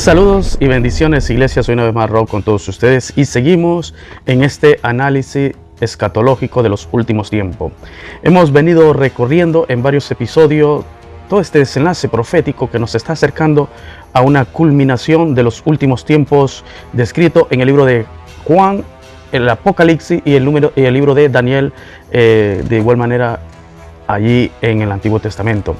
Saludos y bendiciones, iglesia. Soy una vez más Rob con todos ustedes y seguimos en este análisis escatológico de los últimos tiempos. Hemos venido recorriendo en varios episodios todo este desenlace profético que nos está acercando a una culminación de los últimos tiempos descrito en el libro de Juan, el Apocalipsis y el libro de Daniel, de igual manera allí en el Antiguo Testamento.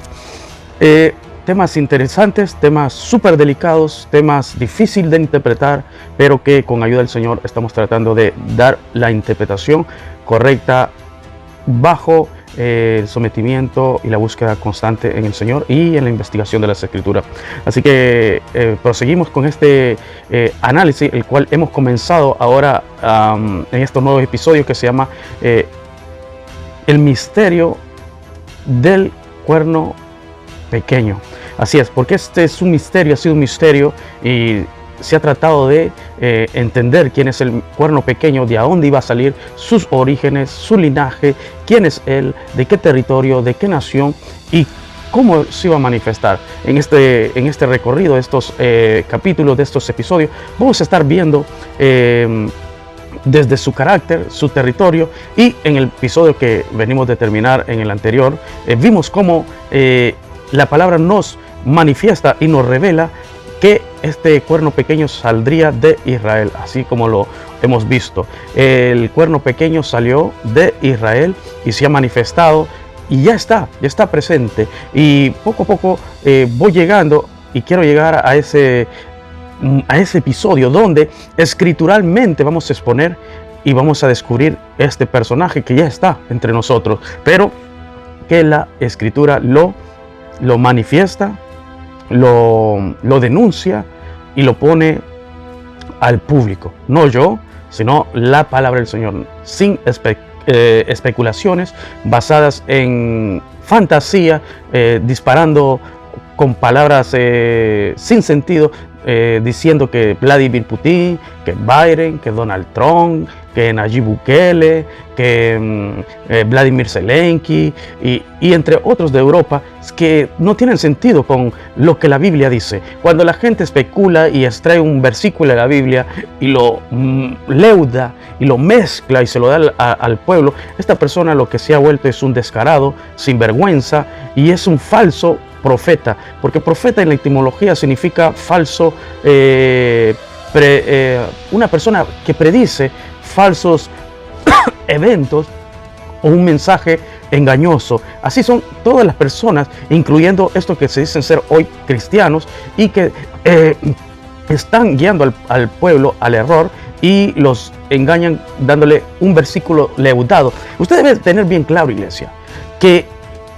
Temas interesantes, temas súper delicados, temas difíciles de interpretar, pero que con ayuda del Señor estamos tratando de dar la interpretación correcta bajo el sometimiento y la búsqueda constante en el Señor y en la investigación de las Escrituras. Así que proseguimos con este análisis, el cual hemos comenzado ahora en estos nuevos episodios que se llama el misterio del cuerno pequeño. Así es, porque este es un misterio, ha sido un misterio y se ha tratado de entender quién es el cuerno pequeño, de a dónde iba a salir, sus orígenes, su linaje, quién es él, de qué territorio, de qué nación y cómo se iba a manifestar. En este recorrido de estos capítulos, de estos episodios, vamos a estar viendo desde su carácter, su territorio, y en el episodio que venimos de terminar en el anterior, vimos cómo la palabra nos manifiesta y nos revela que este cuerno pequeño saldría de Israel, así como lo hemos visto. El cuerno pequeño salió de Israel y se ha manifestado y ya está presente. Y poco a poco voy llegando y quiero llegar a ese episodio donde escrituralmente vamos a exponer y vamos a descubrir este personaje que ya está entre nosotros, pero que la Escritura lo manifiesta, lo denuncia y lo pone al público. No yo, sino la palabra del Señor, sin especulaciones basadas en fantasía, disparando con palabras sin sentido, diciendo que Vladimir Putin, que Biden, que Donald Trump, que Nayib Bukele, que Vladimir Zelensky y entre otros de Europa, que no tienen sentido con lo que la Biblia dice. Cuando la gente especula y extrae un versículo de la Biblia y lo leuda y lo mezcla y se lo da al pueblo, esta persona lo que se ha vuelto es un descarado, sinvergüenza, y es un falso profeta, porque profeta en la etimología significa falso, una persona que predice falsos eventos o un mensaje engañoso. Así son todas las personas, incluyendo estos que se dicen ser hoy cristianos y que están guiando al pueblo al error y los engañan dándole un versículo leudado. Usted debe tener bien claro, iglesia, que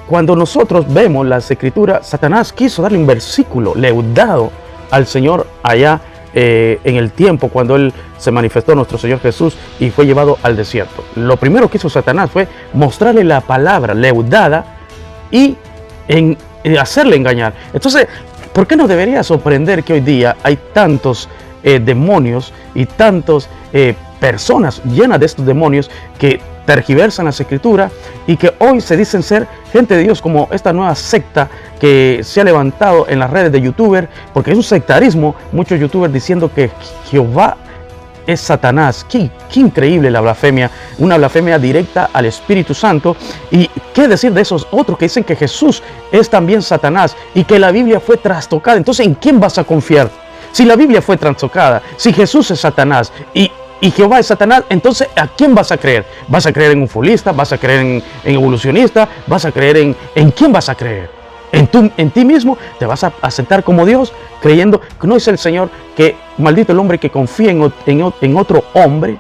cuando nosotros vemos las Escrituras, Satanás quiso darle un versículo leudado al Señor allá en el tiempo cuando Él se manifestó, nuestro Señor Jesús, y fue llevado al desierto. Lo primero que hizo Satanás fue mostrarle la palabra leudada y hacerle engañar. Entonces, ¿por qué nos debería sorprender que hoy día hay tantos demonios y tantas personas llenas de estos demonios que tergiversan las Escrituras y que hoy se dicen ser gente de Dios, como esta nueva secta que se ha levantado en las redes de youtubers, porque es un sectarismo, muchos youtubers diciendo que Jehová es Satanás? Qué increíble la blasfemia, una blasfemia directa al Espíritu Santo. Y qué decir de esos otros que dicen que Jesús es también Satanás y que la Biblia fue trastocada. Entonces, ¿en quién vas a confiar? Si la Biblia fue trastocada, si Jesús es Satanás y Jehová es Satanás, entonces ¿a quién vas a creer? ¿Vas a creer en un fulista? ¿Vas a creer en evolucionista? ¿Vas a creer en quién vas a creer? ¿En ti mismo? ¿Te vas a aceptar como Dios creyendo que no es el Señor? Que maldito el hombre que confía en otro hombre,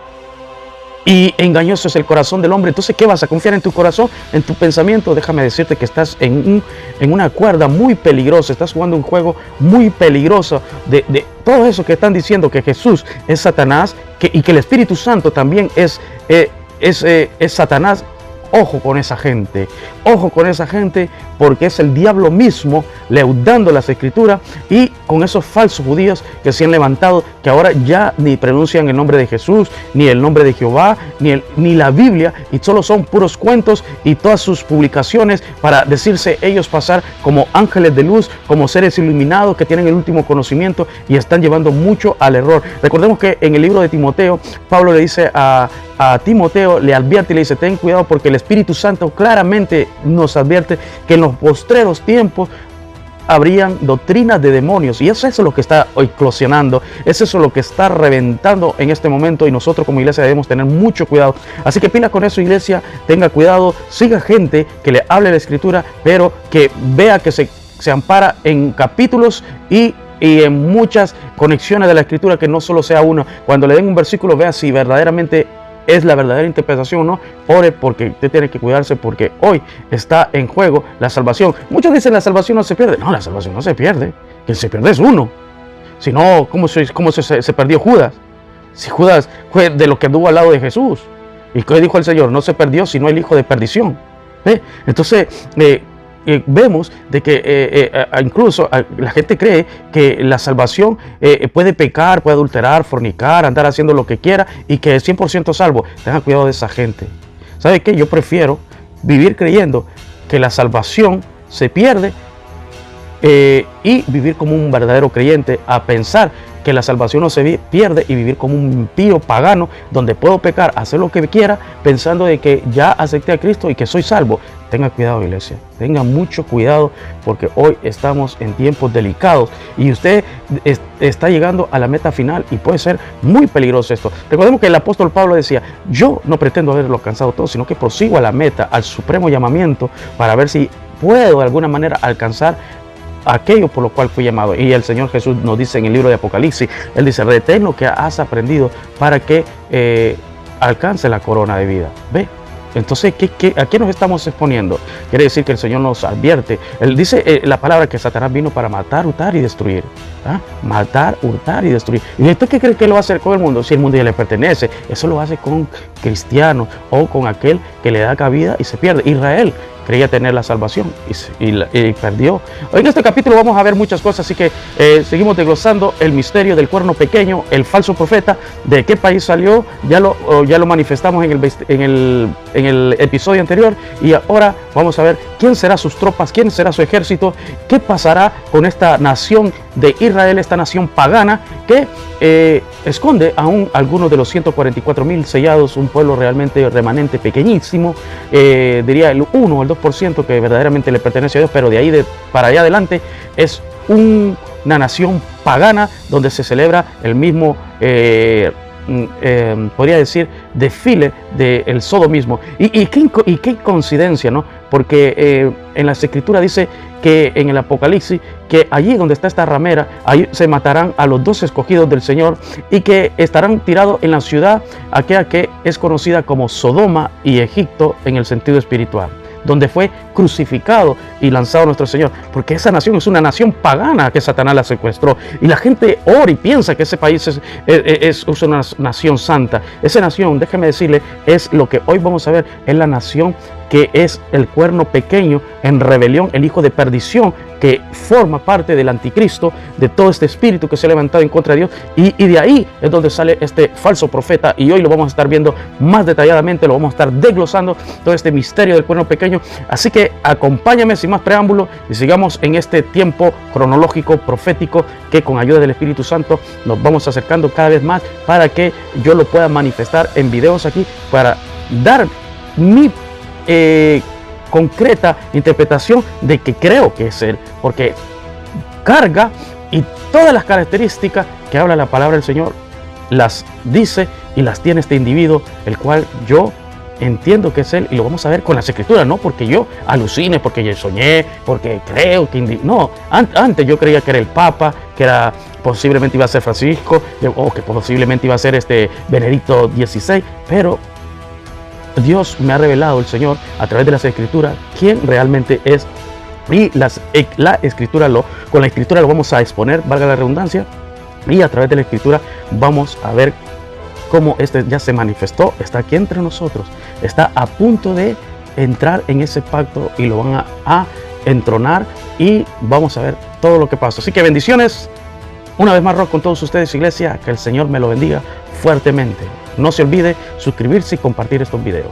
y engañoso es el corazón del hombre. Entonces, ¿qué vas a confiar? ¿En tu corazón? ¿En tu pensamiento? Déjame decirte que estás en una cuerda muy peligrosa. Estás jugando un juego muy peligroso de todo eso que están diciendo que Jesús es Satanás y que el Espíritu Santo también es Satanás. ojo con esa gente, porque es el diablo mismo leudando las escrituras y con esos falsos judíos que se han levantado, que ahora ya ni pronuncian el nombre de Jesús, ni el nombre de Jehová, ni la Biblia, y solo son puros cuentos y todas sus publicaciones para decirse ellos pasar como ángeles de luz, como seres iluminados que tienen el último conocimiento, y están llevando mucho al error. Recordemos que en el libro de Timoteo, Pablo le dice a Timoteo, le advierte y le dice: ten cuidado, porque el Espíritu Santo claramente nos advierte que en los postreros tiempos habrían doctrinas de demonios, y eso es lo que está eclosionando, eso es lo que está reventando en este momento, y nosotros como iglesia debemos tener mucho cuidado. Así que pila con eso, iglesia, tenga cuidado, siga gente que le hable la escritura, pero que vea que se ampara en capítulos y en muchas conexiones de la escritura, que no solo sea uno. Cuando le den un versículo, vea si verdaderamente es la verdadera interpretación o no. Ore, porque usted tiene que cuidarse, porque hoy está en juego la salvación. Muchos dicen: la salvación no se pierde. No, la salvación no se pierde. Quien se pierde es uno. Si no, ¿cómo se perdió Judas? Si Judas fue de los que anduvo al lado de Jesús. ¿Y qué dijo el Señor? No se perdió, sino el hijo de perdición. Entonces, vemos de que incluso la gente cree que la salvación puede pecar, puede adulterar, fornicar, andar haciendo lo que quiera y que es 100% salvo. Tengan cuidado de esa gente. ¿Sabe qué? Yo prefiero vivir creyendo que la salvación se pierde y vivir como un verdadero creyente, a pensar que la salvación no se pierde y vivir como un impío pagano, donde puedo pecar, hacer lo que quiera, pensando de que ya acepté a Cristo y que soy salvo. Tenga cuidado, iglesia, tenga mucho cuidado, porque hoy estamos en tiempos delicados y usted está llegando a la meta final y puede ser muy peligroso esto. Recordemos que el apóstol Pablo decía: yo no pretendo haberlo alcanzado todo, sino que prosigo a la meta, al supremo llamamiento, para ver si puedo de alguna manera alcanzar aquello por lo cual fui llamado. Y el Señor Jesús nos dice en el libro de Apocalipsis, Él dice: retén lo que has aprendido para que alcance la corona de vida. ¿Ve? Entonces, ¿a qué nos estamos exponiendo? Quiere decir que el Señor nos advierte. Él dice la palabra que Satanás vino para matar, hurtar y destruir. Matar, hurtar y destruir. ¿Y usted qué cree que lo va a hacer con el mundo? Si el mundo ya le pertenece. Eso lo hace con cristianos o con aquel que le da cabida y se pierde. Israel creía tener la salvación y perdió. Hoy en este capítulo vamos a ver muchas cosas, así que seguimos desglosando el misterio del cuerno pequeño, el falso profeta, de qué país salió. Ya lo manifestamos en el episodio anterior, y ahora vamos a ver quién será sus tropas, quién será su ejército, qué pasará con esta nación de Israel, esta nación pagana que esconde aún algunos de los 144,000 sellados, un pueblo realmente remanente pequeñísimo, diría el 1 o el 2% que verdaderamente le pertenece a Dios, pero de ahí para allá adelante es una nación pagana donde se celebra el mismo podría decir desfile del sodomismo. Y qué coincidencia, ¿no? Porque en las escrituras dice que en el Apocalipsis, que allí donde está esta ramera, ahí se matarán a los 2 escogidos del Señor, y que estarán tirados en la ciudad aquella que es conocida como Sodoma y Egipto en el sentido espiritual, donde fue crucificado y lanzado nuestro Señor, porque esa nación es una nación pagana que Satanás la secuestró, y la gente ora y piensa que ese país es una nación santa. Esa nación, déjeme decirle, es lo que hoy vamos a ver, es la nación que es el cuerno pequeño en rebelión, el hijo de perdición, que forma parte del anticristo, de todo este espíritu que se ha levantado en contra de Dios, y de ahí es donde sale este falso profeta, y hoy lo vamos a estar viendo más detalladamente, lo vamos a estar desglosando, todo este misterio del cuerno pequeño. Así que acompáñame sin más preámbulo y sigamos en este tiempo cronológico profético, que con ayuda del Espíritu Santo nos vamos acercando cada vez más, para que yo lo pueda manifestar en videos aquí, para dar mi concreta interpretación de que creo que es Él, porque carga y todas las características que habla la palabra del Señor las dice y las tiene este individuo, el cual yo entiendo que es Él, y lo vamos a ver con las escrituras, no porque yo alucine, porque yo soñé, porque creo que no, antes yo creía que era el Papa, que era posiblemente iba a ser Francisco, o que posiblemente iba a ser Benedicto XVI, pero Dios me ha revelado, el Señor, a través de las escrituras, quién realmente es. Y la escritura con la escritura lo vamos a exponer, valga la redundancia, y a través de la escritura vamos a ver cómo ya se manifestó, está aquí entre nosotros, está a punto de entrar en ese pacto y lo van a entronar, y vamos a ver todo lo que pasa. Así que bendiciones. Una vez más, Rock con todos ustedes, iglesia. Que el Señor me lo bendiga fuertemente. No se olvide suscribirse y compartir estos videos.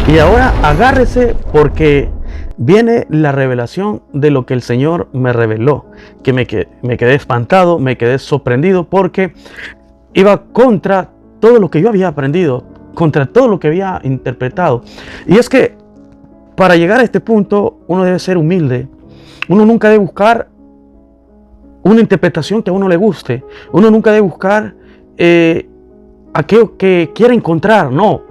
Y ahora agárrese, porque viene la revelación de lo que el Señor me reveló, que me quedé espantado, me quedé sorprendido, porque iba contra todo lo que yo había aprendido, contra todo lo que había interpretado. Y es que para llegar a este punto uno debe ser humilde. Uno nunca debe buscar una interpretación que a uno le guste. Uno nunca debe buscar aquello que quiera encontrar. No.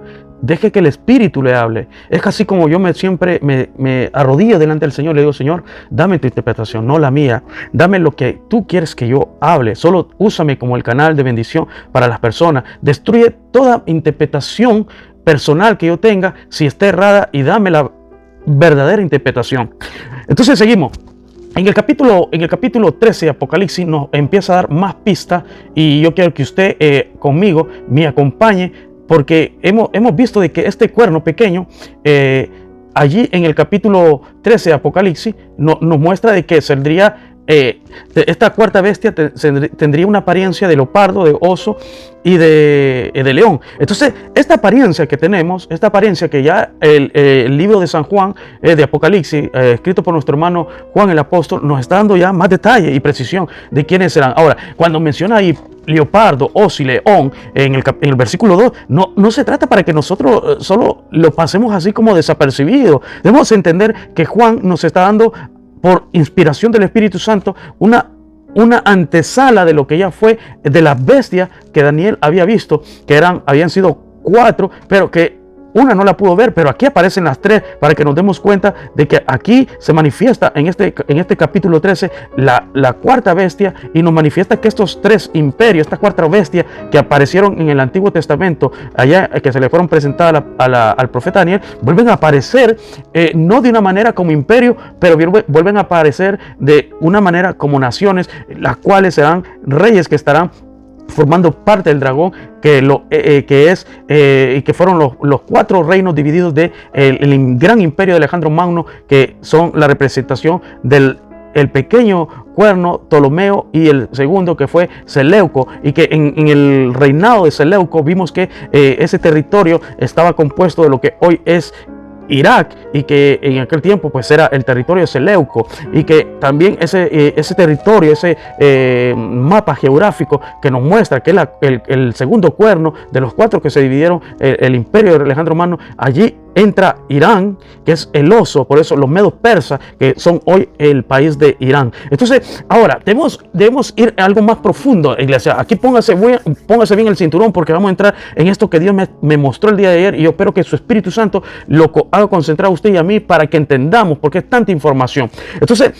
Deje que el Espíritu le hable. Es casi como yo siempre me arrodillo delante del Señor. Le digo: Señor, dame tu interpretación, no la mía. Dame lo que tú quieres que yo hable. Solo úsame como el canal de bendición para las personas. Destruye toda interpretación personal que yo tenga, si está errada, y dame la verdadera interpretación. Entonces seguimos. En el capítulo 13 de Apocalipsis nos empieza a dar más pistas, y yo quiero que usted conmigo me acompañe, porque hemos visto de que este cuerno pequeño, allí en el capítulo 13 de Apocalipsis, nos muestra de que saldría, esta cuarta bestia tendría una apariencia de leopardo, de oso y de león. Entonces, esta apariencia que tenemos, esta apariencia que ya el libro de San Juan, de Apocalipsis, escrito por nuestro hermano Juan el apóstol, nos está dando ya más detalle y precisión de quiénes serán. Ahora, cuando menciona ahí leopardo, oso y león, en el versículo 2, no se trata para que nosotros solo lo pasemos así como desapercibido. Debemos entender que Juan nos está dando, por inspiración del Espíritu Santo, una antesala de lo que ya fue, de las bestias que Daniel había visto, que habían sido 4, pero que una no la pudo ver, pero aquí aparecen las 3, para que nos demos cuenta de que aquí se manifiesta en este capítulo 13 la cuarta bestia, y nos manifiesta que estos 3 imperios, esta cuarta bestia que aparecieron en el Antiguo Testamento, allá que se le fueron presentadas al profeta Daniel, vuelven a aparecer, no de una manera como imperio, pero vuelven a aparecer de una manera como naciones, las cuales serán reyes que estarán formando parte del dragón, que fueron los 4 reinos divididos del gran imperio de Alejandro Magno, que son la representación del pequeño cuerno Ptolomeo, y el segundo, que fue Seleuco, y que en el reinado de Seleuco vimos que ese territorio estaba compuesto de lo que hoy es Irak, y que en aquel tiempo pues era el territorio seleuco, y que también ese territorio, ese mapa geográfico que nos muestra que el segundo cuerno de los 4 que se dividieron el imperio de Alejandro Magno, allí entra Irán, que es el oso, por eso los medos persas, que son hoy el país de Irán. Entonces, ahora debemos ir a algo más profundo, iglesia. Aquí póngase bien el cinturón, porque vamos a entrar en esto que Dios me mostró el día de ayer, y yo espero que su Espíritu Santo lo haga concentrar a usted y a mí, para que entendamos, porque es tanta información. Entonces,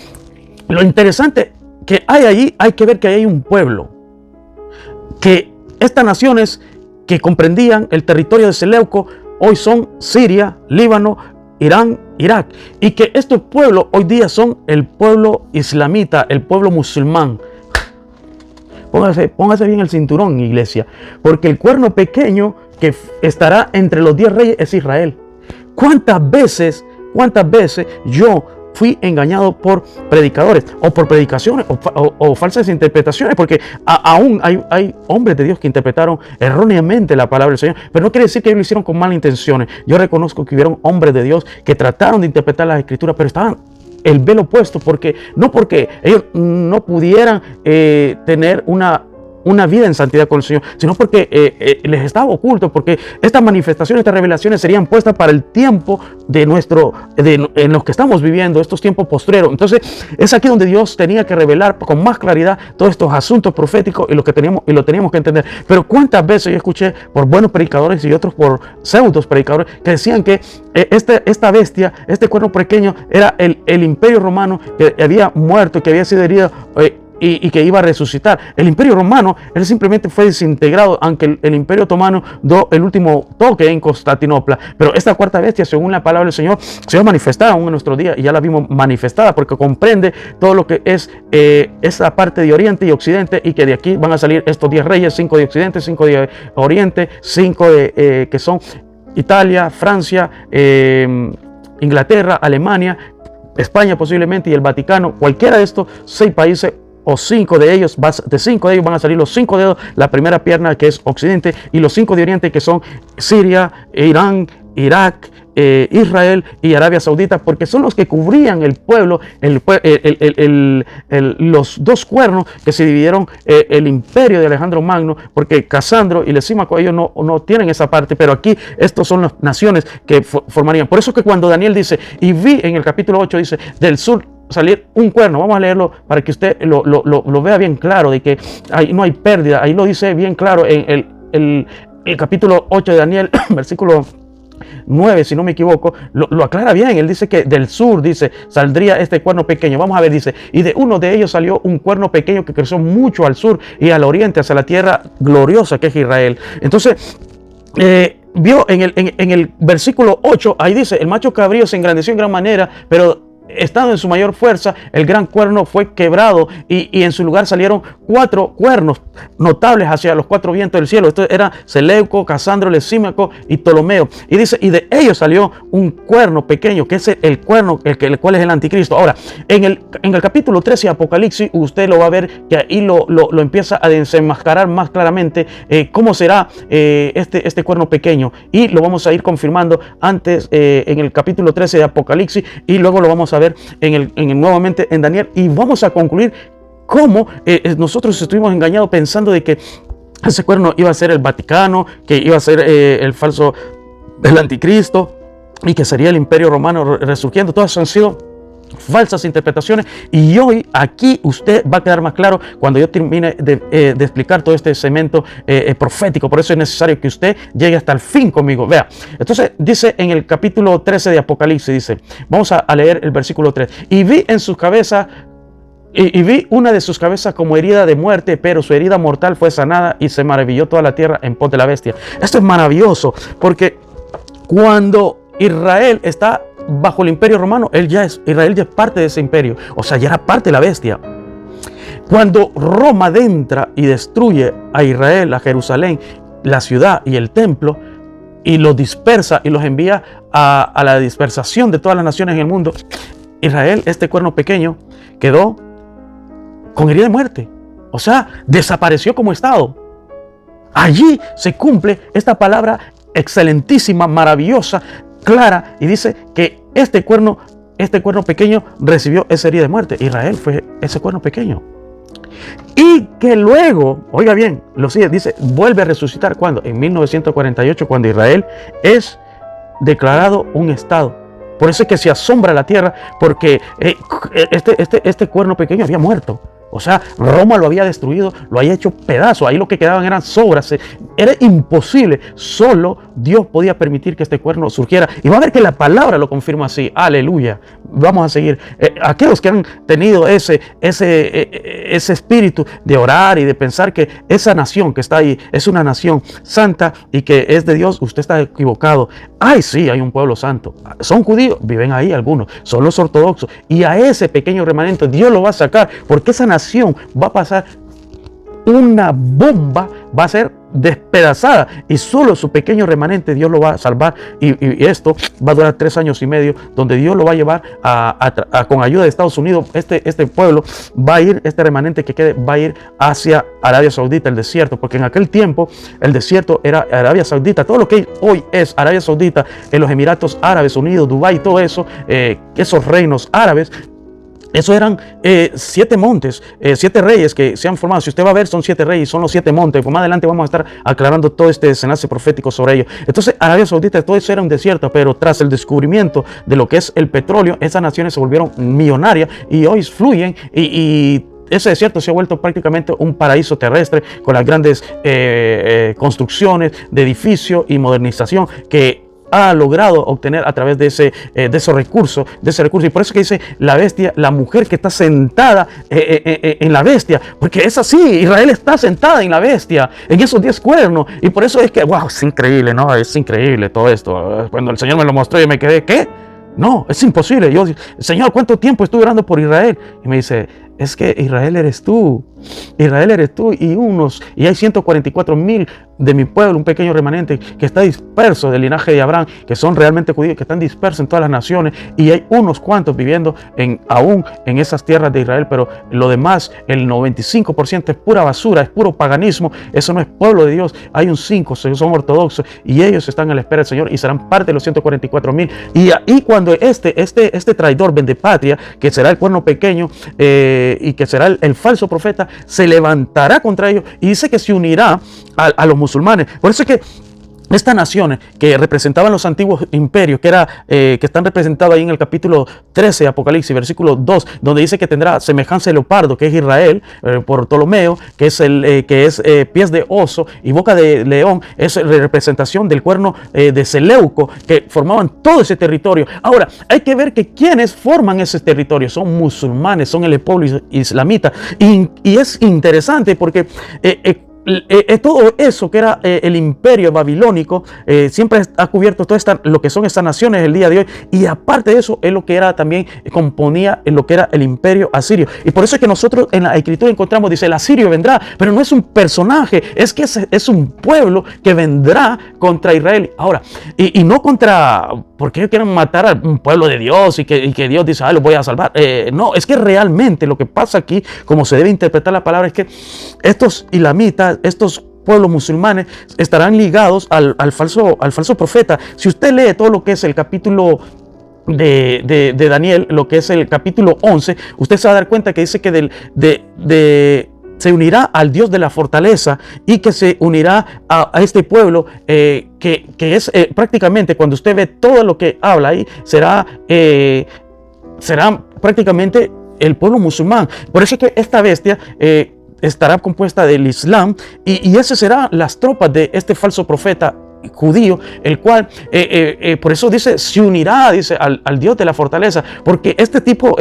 lo interesante que hay allí, hay que ver que hay un pueblo, que estas naciones que comprendían el territorio de Seleuco hoy son Siria, Líbano, Irán, Irak, y que estos pueblos hoy día son el pueblo islamita, el pueblo musulmán. Póngase bien el cinturón, iglesia, porque el cuerno pequeño que estará entre los 10 reyes es Israel. ¿Cuántas veces yo fui engañado por predicadores, o por predicaciones, o falsas interpretaciones? Porque aún hay hombres de Dios que interpretaron erróneamente la palabra del Señor, pero no quiere decir que ellos lo hicieron con malas intenciones. Yo reconozco que hubieron hombres de Dios que trataron de interpretar las Escrituras, pero estaban el velo puesto, no porque ellos no pudieran tener una vida en santidad con el Señor, sino porque les estaba oculto, porque estas manifestaciones, estas revelaciones serían puestas para el tiempo en los que estamos viviendo, estos tiempos postreros. Entonces es aquí donde Dios tenía que revelar con más claridad todos estos asuntos proféticos, y lo teníamos que entender. Pero cuántas veces yo escuché por buenos predicadores y otros por pseudos predicadores que decían que esta bestia, este cuerno pequeño, era el imperio romano que había muerto, que había sido herido y que iba a resucitar. El Imperio Romano, él simplemente fue desintegrado, aunque el Imperio Otomano dio el último toque en Constantinopla. Pero esta cuarta bestia, según la palabra del Señor, se va a manifestar aún en nuestro día, y ya la vimos manifestada, porque comprende todo lo que es esa parte de Oriente y Occidente, y que de aquí van a salir estos 10 reyes, 5 de Occidente, 5 de Oriente, 5 que son Italia, Francia, Inglaterra, Alemania, España posiblemente, y el Vaticano. Cualquiera de estos 6 países o 5 de ellos, de 5 de ellos van a salir los 5 dedos, la primera pierna, que es Occidente, y los 5 de Oriente, que son Siria, Irán, Irak, Israel y Arabia Saudita, porque son los que cubrían el pueblo, los 2 cuernos que se dividieron el imperio de Alejandro Magno, porque Casandro y Lisímaco, ellos no tienen esa parte, pero aquí estos son las naciones que formarían. Por eso que cuando Daniel dice, y vi en el capítulo 8, dice, del sur salir un cuerno. Vamos a leerlo para que usted lo vea bien claro, de que no hay pérdida. Ahí lo dice bien claro en el capítulo 8 de Daniel, versículo 9, si no me equivoco, lo aclara bien. Él dice que del sur, dice, saldría este cuerno pequeño. Vamos a ver, dice, y de uno de ellos salió un cuerno pequeño que creció mucho al sur y al oriente, hacia la tierra gloriosa que es Israel. Entonces, vio en el versículo 8, ahí dice, el macho cabrío se engrandeció en gran manera, pero estando en su mayor fuerza, el gran cuerno fue quebrado, y en su lugar salieron 4 cuernos notables hacia los 4 vientos del cielo. Esto era Seleuco, Casandro, Lisímaco y Ptolomeo. Y dice, y de ellos salió un cuerno pequeño, que es el cuerno, el cual es el anticristo. Ahora, en el capítulo 13 de Apocalipsis, usted lo va a ver, que ahí lo empieza a desenmascarar más claramente cómo será este cuerno pequeño. Y lo vamos a ir confirmando antes en el capítulo 13 de Apocalipsis, y luego lo vamos a ver nuevamente en Daniel, y vamos a concluir cómo nosotros estuvimos engañados pensando de que ese cuerno iba a ser el Vaticano, que iba a ser el anticristo, y que sería el Imperio Romano resurgiendo. Todas han sido falsas interpretaciones, y hoy aquí usted va a quedar más claro cuando yo termine de explicar todo este segmento profético. Por eso es necesario que usted llegue hasta el fin conmigo. Vea, entonces dice en el capítulo 13 de Apocalipsis, dice, vamos a leer el versículo 3, y vi en sus cabezas, y vi una de sus cabezas como herida de muerte, pero su herida mortal fue sanada, y se maravilló toda la tierra en pos de la bestia. Esto es maravilloso, porque cuando Israel está bajo el Imperio Romano, Israel ya es parte de ese imperio, o sea, ya era parte de la bestia. Cuando Roma adentra y destruye a Israel, a Jerusalén, la ciudad y el templo, y los dispersa y los envía a la dispersación de todas las naciones en el mundo, Israel, este cuerno pequeño, quedó con herida de muerte, o sea, desapareció como estado. Allí se cumple esta palabra excelentísima, maravillosa, clara, y dice que este cuerno pequeño recibió esa herida de muerte. Israel fue ese cuerno pequeño, y que luego, oiga bien, lo sigue, dice, vuelve a resucitar. ¿Cuándo? En 1948, cuando Israel es declarado un estado. Por eso es que se asombra la tierra, porque este cuerno pequeño había muerto. O sea, Roma lo había destruido, lo había hecho pedazos. Ahí lo que quedaban eran sobras. Era imposible. Solo Dios podía permitir que este cuerno surgiera. Y va a ver que la palabra lo confirma así. Aleluya. Vamos a seguir. Aquellos que han tenido ese espíritu de orar y de pensar que esa nación que está ahí es una nación santa y que es de Dios, usted está equivocado. Ay, sí, hay un pueblo santo. Son judíos, viven ahí algunos. Son los ortodoxos. Y a ese pequeño remanente Dios lo va a sacar, porque esa nación va a pasar una bomba, va a ser despedazada, y solo su pequeño remanente Dios lo va a salvar, y esto va a durar 3 años y medio, donde Dios lo va a llevar con ayuda de Estados Unidos. Este pueblo va a ir, este remanente que quede, va a ir hacia Arabia Saudita, el desierto, porque en aquel tiempo el desierto era Arabia Saudita. Todo lo que hoy es Arabia Saudita, en los Emiratos Árabes Unidos, Dubái, todo eso, esos reinos árabes, eso eran 7 montes, 7 reyes que se han formado. Si usted va a ver, son 7 reyes, son los 7 montes. Pues más adelante vamos a estar aclarando todo este desenlace profético sobre ellos. Entonces, Arabia Saudita, todo eso era un desierto, pero tras el descubrimiento de lo que es el petróleo, esas naciones se volvieron millonarias y hoy fluyen, y ese desierto se ha vuelto prácticamente un paraíso terrestre, con las grandes construcciones de edificios y modernización que ha logrado obtener a través de esos recursos, Y por eso que dice la bestia, la mujer que está sentada en la bestia, porque es así, Israel está sentada en la bestia, en esos 10 cuernos, y por eso es que, wow, es increíble, ¿no? Es increíble todo esto. Cuando el Señor me lo mostró, yo me quedé, ¿qué? No, es imposible. Yo, Señor, ¿cuánto tiempo estuve orando por Israel? Y me dice, es que Israel eres tú. Israel eres tú y hay 144,000 de mi pueblo, un pequeño remanente que está disperso del linaje de Abraham, que son realmente judíos, que están dispersos en todas las naciones, y hay unos cuantos viviendo aún en esas tierras de Israel, pero lo demás, el 95% es pura basura, es puro paganismo, eso no es pueblo de Dios. Hay un 5%, son ortodoxos, y ellos están a la espera del Señor y serán parte de los 144,000. Y ahí cuando este traidor vendepatria, que será el cuerno pequeño y que será el falso profeta, se levantará contra ellos, y dice que se unirá a los musulmanes. Por eso es que estas naciones que representaban los antiguos imperios, que están representados ahí en el capítulo 13 de Apocalipsis, versículo 2, donde dice que tendrá semejanza de leopardo, que es Israel, por Ptolomeo, que es pies de oso y boca de león, es representación del cuerno de Seleuco, que formaban todo ese territorio. Ahora, hay que ver que quienes forman ese territorio son musulmanes, son el pueblo islamita, y es interesante porque todo eso que era el imperio babilónico siempre ha cubierto lo que son estas naciones el día de hoy, y aparte de eso es lo que era también componía en lo que era el imperio asirio. Y por eso es que nosotros en la escritura encontramos, dice, el asirio vendrá, pero no es un personaje, es que es un pueblo que vendrá contra Israel. Ahora, y no contra, porque ellos quieren matar a un pueblo de Dios y que Dios dice, los voy a salvar. No, es que realmente lo que pasa aquí, como se debe interpretar la palabra, es que estos ilamitas, estos pueblos musulmanes estarán ligados al falso profeta. Si usted lee todo lo que es el capítulo de Daniel, lo que es el capítulo 11, usted se va a dar cuenta que dice que se unirá al Dios de la fortaleza, y que se unirá a este pueblo que es prácticamente, cuando usted ve todo lo que habla ahí, será prácticamente el pueblo musulmán. Por eso es que esta bestia estará compuesta del Islam, y esas serán las tropas de este falso profeta judío, el cual por eso dice, se unirá, dice, al Dios de la fortaleza, porque este tipo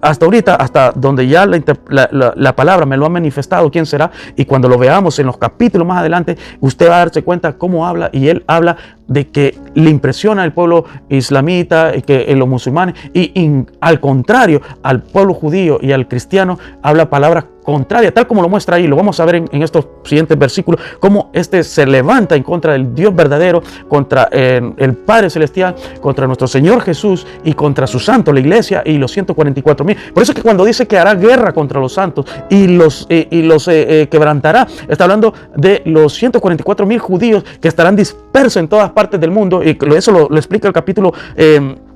hasta ahorita, hasta donde ya la palabra me lo ha manifestado quién será, y cuando lo veamos en los capítulos más adelante, usted va a darse cuenta cómo habla, y él habla de que le impresiona al pueblo islamita, que los musulmanes, y al contrario, al pueblo judío y al cristiano habla palabras contrarias, tal como lo muestra ahí. Lo vamos a ver en estos siguientes versículos, cómo se levanta en contra del Dios verdadero, contra el Padre Celestial, contra nuestro Señor Jesús y contra su santo, la iglesia y los 144,000. Por eso es que cuando dice que hará guerra contra los santos y los quebrantará, está hablando de los 144,000 judíos que estarán dispersos en todas partes del mundo, y eso lo explica el capítulo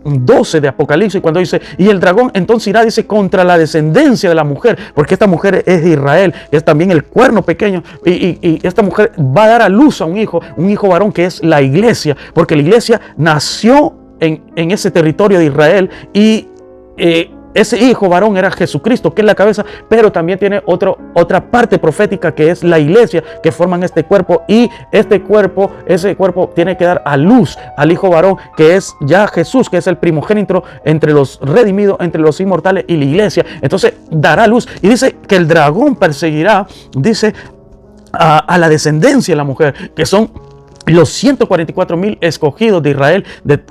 12 de Apocalipsis, cuando dice, y el dragón entonces irá, dice, contra la descendencia de la mujer, porque esta mujer es de Israel, es también el cuerno pequeño, y esta mujer va a dar a luz a un hijo varón, que es la iglesia, porque la iglesia nació en ese territorio de Israel, y ese hijo varón era Jesucristo, que es la cabeza, pero también tiene otra parte profética, que es la iglesia, que forman este cuerpo, y ese cuerpo tiene que dar a luz al hijo varón, que es ya Jesús, que es el primogénito entre los redimidos, entre los inmortales y la iglesia. Entonces dará luz, y dice que el dragón perseguirá, dice, a la descendencia de la mujer, que son los 144,000 escogidos de Israel,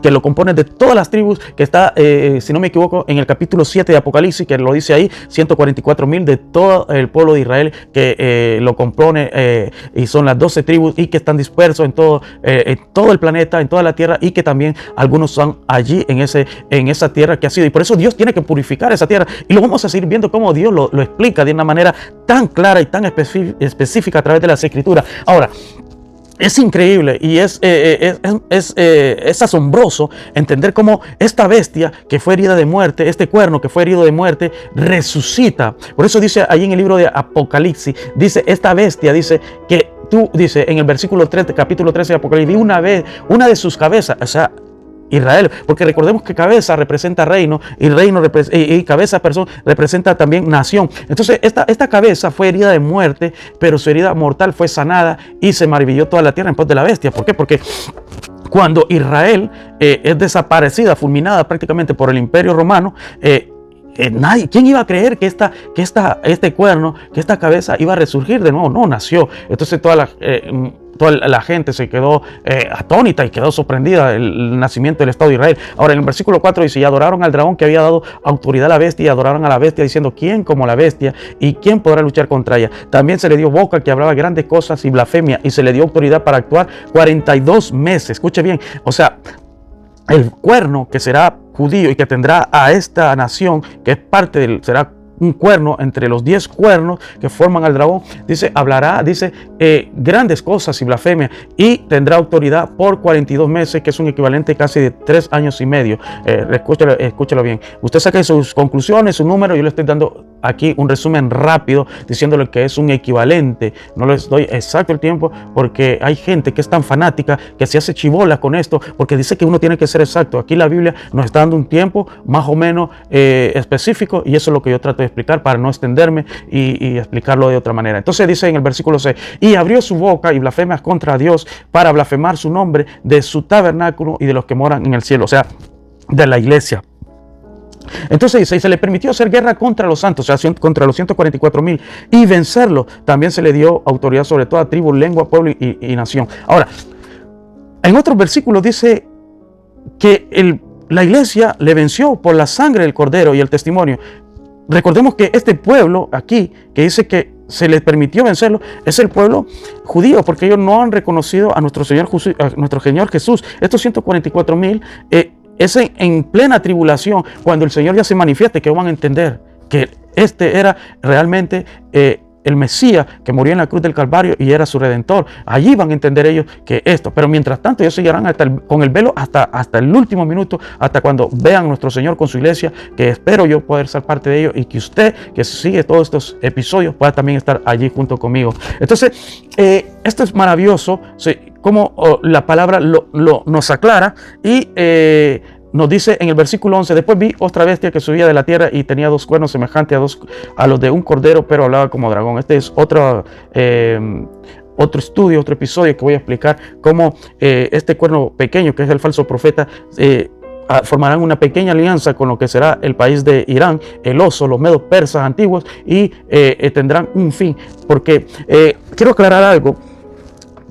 que lo componen de todas las tribus, que está, si no me equivoco, en el capítulo 7 de Apocalipsis, que lo dice ahí, 144,000 de todo el pueblo de Israel, que lo compone, y son las 12 tribus, y que están dispersos en todo el planeta, en toda la tierra, y que también algunos son allí en esa tierra que ha sido. Y por eso Dios tiene que purificar esa tierra, y lo vamos a seguir viendo cómo Dios lo explica de una manera tan clara y tan específica a través de las Escrituras. Ahora, es increíble y es asombroso entender cómo esta bestia que fue herida de muerte, este cuerno que fue herido de muerte, resucita. Por eso dice ahí en el libro de Apocalipsis, dice esta bestia, dice que dice en el versículo 3, capítulo 13 de Apocalipsis, una de sus cabezas, o sea, Israel, porque recordemos que cabeza representa reino, y cabeza persona representa también nación. Entonces esta cabeza fue herida de muerte, pero su herida mortal fue sanada, y se maravilló toda la tierra en pos de la bestia. ¿Por qué? Porque cuando Israel es desaparecida, fulminada prácticamente por el Imperio Romano, ¿quién iba a creer que este cuerno, que esta cabeza iba a resurgir de nuevo? No, nació. Entonces toda la gente se quedó atónita y quedó sorprendida el nacimiento del Estado de Israel. Ahora en el versículo 4 dice, y adoraron al dragón que había dado autoridad a la bestia, y adoraron a la bestia diciendo, ¿quién como la bestia? ¿Y quién podrá luchar contra ella? También se le dio boca que hablaba grandes cosas y blasfemia, y se le dio autoridad para actuar 42 meses. Escuche bien, o sea, el cuerno que será judío y que tendrá a esta nación, que es parte del, será un cuerno entre los 10 cuernos que forman al dragón, dice, hablará, dice, grandes cosas y blasfemia, y tendrá autoridad por 42 meses, que es un equivalente casi de 3 años y medio. Escúchalo bien. Usted saque sus conclusiones, su número. Yo le estoy dando aquí un resumen rápido, diciéndole que es un equivalente. No les doy exacto el tiempo, porque hay gente que es tan fanática que se hace chibola con esto, porque dice que uno tiene que ser exacto. Aquí la Biblia nos está dando un tiempo más o menos específico, y eso es lo que yo trato de explicar para no extenderme y explicarlo de otra manera. Entonces dice en el versículo 6, y abrió su boca y blasfemas contra Dios para blasfemar su nombre de su tabernáculo y de los que moran en el cielo, o sea, de la iglesia. Entonces dice, y se le permitió hacer guerra contra los santos, o sea, contra los 144,000, y vencerlo. También se le dio autoridad sobre toda tribu, lengua, pueblo y nación. Ahora, en otros versículos dice que la iglesia le venció por la sangre del cordero y el testimonio. Recordemos que este pueblo aquí, que dice que se les permitió vencerlo, es el pueblo judío, porque ellos no han reconocido a nuestro Señor Jesús. Estos 144,000 es en plena tribulación, cuando el Señor ya se manifieste, que van a entender que este era realmente el Mesías que murió en la cruz del Calvario y era su Redentor. Allí van a entender ellos que esto. Pero mientras tanto ellos seguirán con el velo hasta el último minuto, hasta cuando vean a nuestro Señor con su iglesia, que espero yo poder ser parte de ellos, y que usted que sigue todos estos episodios pueda también estar allí junto conmigo. Entonces, esto es maravilloso, como la palabra nos aclara y nos dice en el versículo 11, después vi otra bestia que subía de la tierra y tenía 2 cuernos semejantes a los de un cordero, pero hablaba como dragón. Este es otro estudio, otro episodio que voy a explicar cómo este cuerno pequeño, que es el falso profeta, formarán una pequeña alianza con lo que será el país de Irán, el oso, los medos persas antiguos, y tendrán un fin. Porque quiero aclarar algo.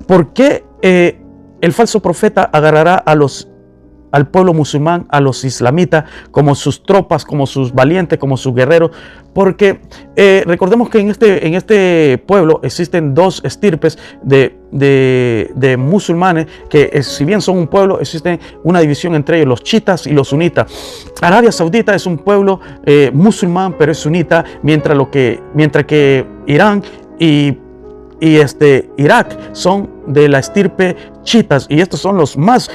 ¿Por qué el falso profeta agarrará al pueblo musulmán, a los islamitas, como sus tropas, como sus valientes, como sus guerreros? Porque recordemos que en este pueblo existen 2 estirpes de musulmanes, que si bien son un pueblo, existe una división entre ellos, los chiitas y los sunitas. Arabia Saudita es un pueblo musulmán, pero es sunita, mientras que Irán y Irak son de la estirpe chiitas, y estos son los más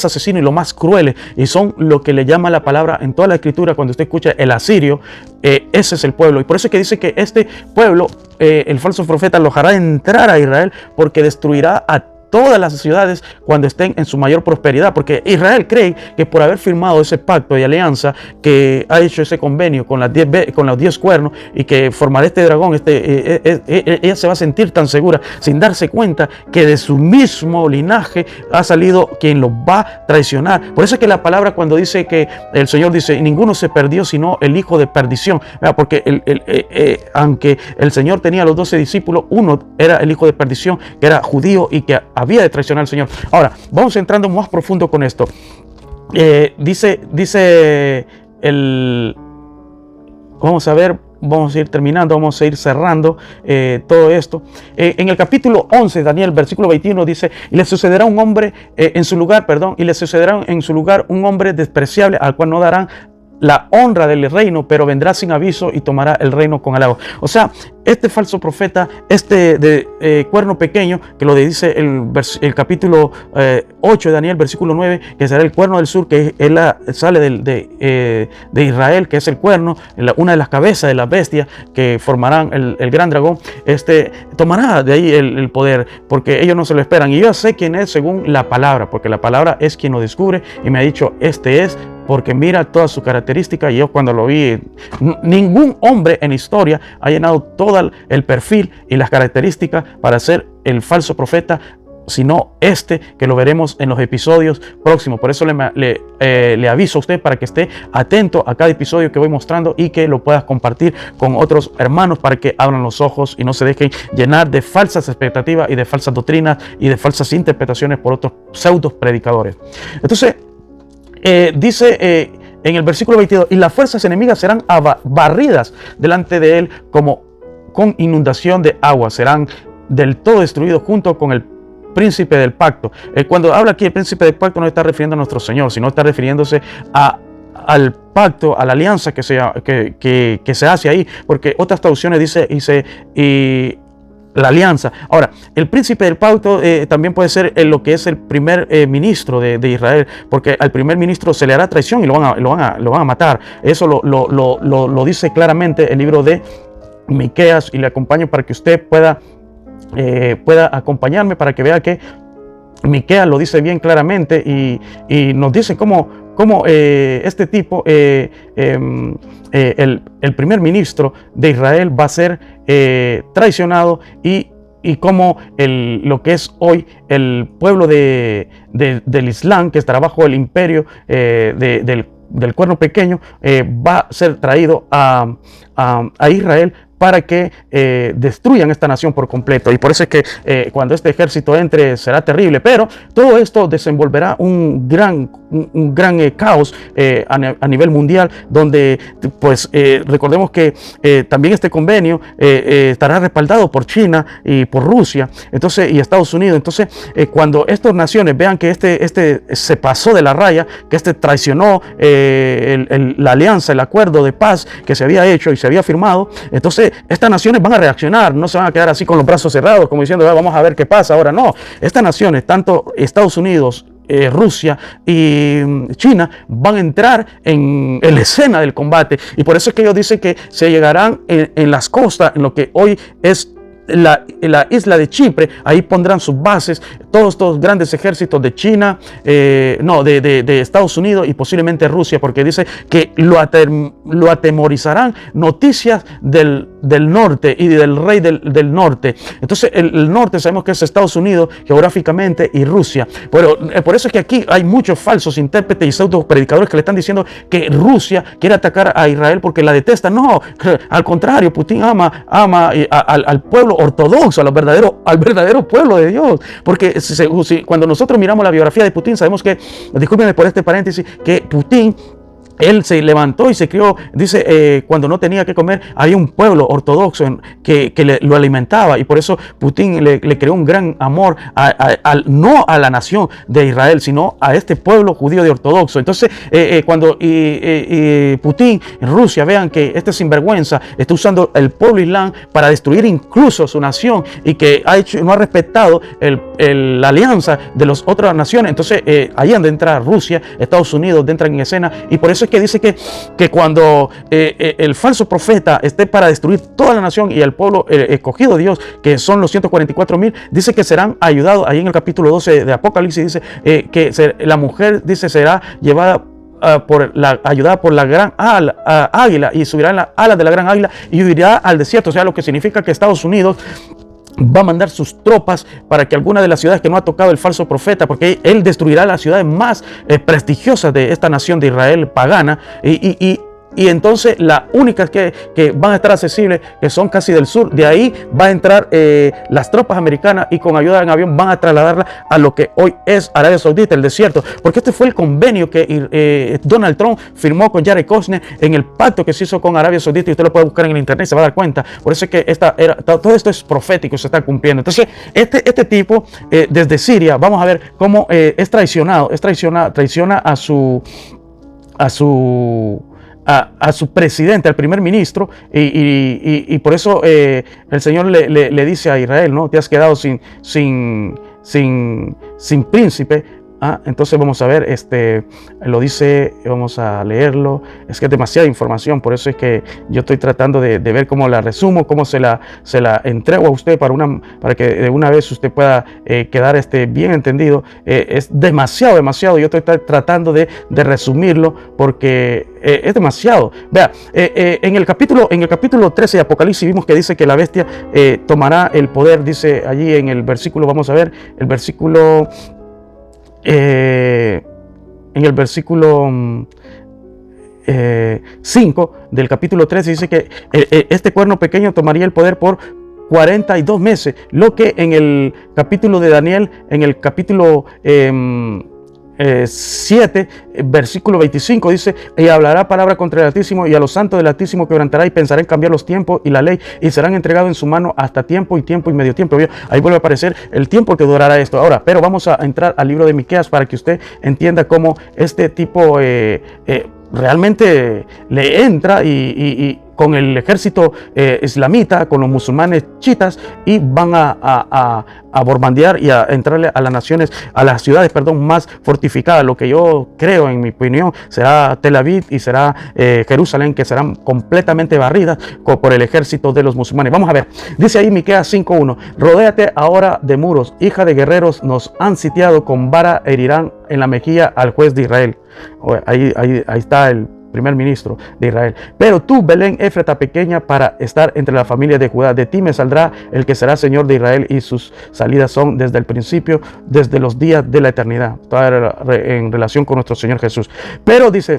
asesinos y los más crueles, y son lo que le llama la palabra en toda la escritura. Cuando usted escucha el asirio, ese es el pueblo, y por eso es que dice que este pueblo, el falso profeta, los hará entrar a Israel, porque destruirá a todas las ciudades cuando estén en su mayor prosperidad, porque Israel cree que por haber firmado ese pacto de alianza, que ha hecho ese convenio con los 10 cuernos, y que formará este dragón, ella se va a sentir tan segura, sin darse cuenta que de su mismo linaje ha salido quien los va a traicionar. Por eso es que la palabra, cuando dice que el Señor dice, ninguno se perdió sino el hijo de perdición, porque aunque el Señor tenía a los 12 discípulos, uno era el hijo de perdición, que era judío y que había de traicionar al Señor. Ahora, vamos entrando más profundo con esto. Vamos a ver, vamos a ir terminando, vamos a ir cerrando todo esto. En el capítulo 11, Daniel, versículo 21, dice, y le sucederá un hombre en su lugar un hombre despreciable, al cual no darán la honra del reino, pero vendrá sin aviso y tomará el reino con halago. O sea, este falso profeta, cuerno pequeño, que lo dice el capítulo 8 de Daniel, versículo 9, que será el cuerno del sur, que sale de Israel, que es el cuerno, una de las cabezas de las bestias que formarán el gran dragón, tomará de ahí el poder, porque ellos no se lo esperan. Y yo sé quién es según la palabra, porque la palabra es quien lo descubre, y me ha dicho, este es, porque mira todas sus características. Y yo cuando lo vi, ningún hombre en historia ha llenado todo el perfil y las características para ser el falso profeta sino que lo veremos en los episodios próximos. Por eso le aviso a usted para que esté atento a cada episodio que voy mostrando y que lo puedas compartir con otros hermanos para que abran los ojos y no se dejen llenar de falsas expectativas y de falsas doctrinas y de falsas interpretaciones por otros pseudos predicadores. Entonces, dice en el versículo 22, y las fuerzas enemigas serán barridas delante de él como con inundación de agua, serán del todo destruidos junto con el príncipe del pacto. Cuando habla aquí el príncipe del pacto no está refiriendo a nuestro Señor, sino está refiriéndose al pacto, a la alianza que se hace ahí, porque otras traducciones dice la alianza. Ahora, el príncipe del pacto también puede ser lo que es el primer ministro de Israel, porque al primer ministro se le hará traición y lo van a matar. Eso lo dice claramente el libro de Miqueas, y le acompaño para que usted pueda acompañarme para que vea que Miqueas lo dice bien claramente y nos dice cómo este tipo, el primer ministro de Israel va a ser traicionado y cómo lo que es hoy el pueblo del Islam, que estará bajo el imperio del cuerno pequeño, va a ser traído a Israel para que destruyan esta nación por completo. Y por eso es que cuando este ejército entre será terrible, pero todo esto desenvolverá un gran caos a nivel mundial, donde pues recordemos que también este convenio estará respaldado por China y por Rusia, entonces, y Estados Unidos. Entonces cuando estas naciones vean que este se pasó de la raya, que traicionó la alianza, el acuerdo de paz que se había hecho y se había firmado, entonces estas naciones van a reaccionar, no se van a quedar así con los brazos cerrados como diciendo vamos a ver qué pasa ahora. No, estas naciones, tanto Estados Unidos, Rusia y China, van a entrar en la escena del combate, y por eso es que ellos dicen que se llegarán en las costas, en lo que hoy es la isla de Chipre. Ahí pondrán sus bases todos estos grandes ejércitos de China, de Estados Unidos y posiblemente Rusia, porque dice que lo atemorizarán noticias del norte y del rey del norte. Entonces el norte sabemos que es Estados Unidos geográficamente y Rusia, pero por eso es que aquí hay muchos falsos intérpretes y pseudo predicadores que le están diciendo que Rusia quiere atacar a Israel porque la detesta. No, al contrario, Putin ama al pueblo ortodoxo, al verdadero pueblo de Dios, porque cuando nosotros miramos la biografía de Putin, sabemos que, discúlpenme por este paréntesis, que Putin, él se levantó y se crió, dice, cuando no tenía que comer, había un pueblo ortodoxo que lo alimentaba, y por eso Putin le creó un gran amor no a la nación de Israel, sino a este pueblo judío de ortodoxo. Entonces, cuando Putin en Rusia vean que este sinvergüenza está usando el pueblo islam para destruir incluso su nación, y que no ha respetado la alianza de las otras naciones, entonces ahí han de entrar Rusia, Estados Unidos, entran en escena, y por eso es que dice que cuando el falso profeta esté para destruir toda la nación y el pueblo escogido de Dios, que son los 144,000, dice que serán ayudados. Ahí en el capítulo 12 de Apocalipsis dice que la mujer, dice, será llevada ayudada por la gran águila, y subirá en las alas de la gran águila y huirá al desierto. O sea, lo que significa que Estados Unidos va a mandar sus tropas para que alguna de las ciudades que no ha tocado el falso profeta, porque él destruirá las ciudades más prestigiosas de esta nación de Israel pagana, y entonces las únicas que van a estar accesibles, que son casi del sur, de ahí va a entrar las tropas americanas, y con ayuda en avión van a trasladarla a lo que hoy es Arabia Saudita, el desierto, porque este fue el convenio que Donald Trump firmó con Jared Kushner en el pacto que se hizo con Arabia Saudita, y usted lo puede buscar en el internet y se va a dar cuenta. Por eso es que todo esto es profético, se está cumpliendo. Entonces este tipo desde Siria, vamos a ver cómo traiciona a su presidente, al primer ministro, y por eso el Señor le dice a Israel, ¿no? Te has quedado sin príncipe, Entonces vamos a ver, lo dice, vamos a leerlo. Es que es demasiada información, por eso es que yo estoy tratando de ver cómo la resumo, cómo se la entrego a usted para que de una vez usted pueda quedar bien entendido. Es demasiado. Yo estoy tratando de resumirlo porque es demasiado. Vea, en el capítulo 13 de Apocalipsis vimos que dice que la bestia tomará el poder, dice allí en el versículo, vamos a ver, el versículo... en el versículo 5 del capítulo 13 dice que este cuerno pequeño tomaría el poder por 42 meses, lo que en el capítulo de Daniel, en el capítulo 7, versículo 25 dice: y hablará palabra contra el Altísimo, y a los santos del Altísimo quebrantará, y pensará en cambiar los tiempos y la ley, y serán entregados en su mano hasta tiempo y medio tiempo. Ahí vuelve a aparecer el tiempo que durará esto. Ahora, pero vamos a entrar al libro de Miqueas para que usted entienda cómo este tipo realmente le entra y con el ejército islamita, con los musulmanes chiitas, y van a bombardear y a entrarle a las naciones, a las ciudades, más fortificadas. Lo que yo creo, en mi opinión, será Tel Aviv y será Jerusalén, que serán completamente barridas por el ejército de los musulmanes. Vamos a ver, dice ahí Miqueas 5:1: rodéate ahora de muros, hija de guerreros, nos han sitiado, con vara herirán en la mejilla al juez de Israel. Ahí está el primer ministro de Israel. Pero tú, Belén Éfrata pequeña, para estar entre la familia de Judá, de ti me saldrá el que será Señor de Israel, y sus salidas son desde el principio, desde los días de la eternidad. Está en relación con nuestro Señor Jesús. Pero dice: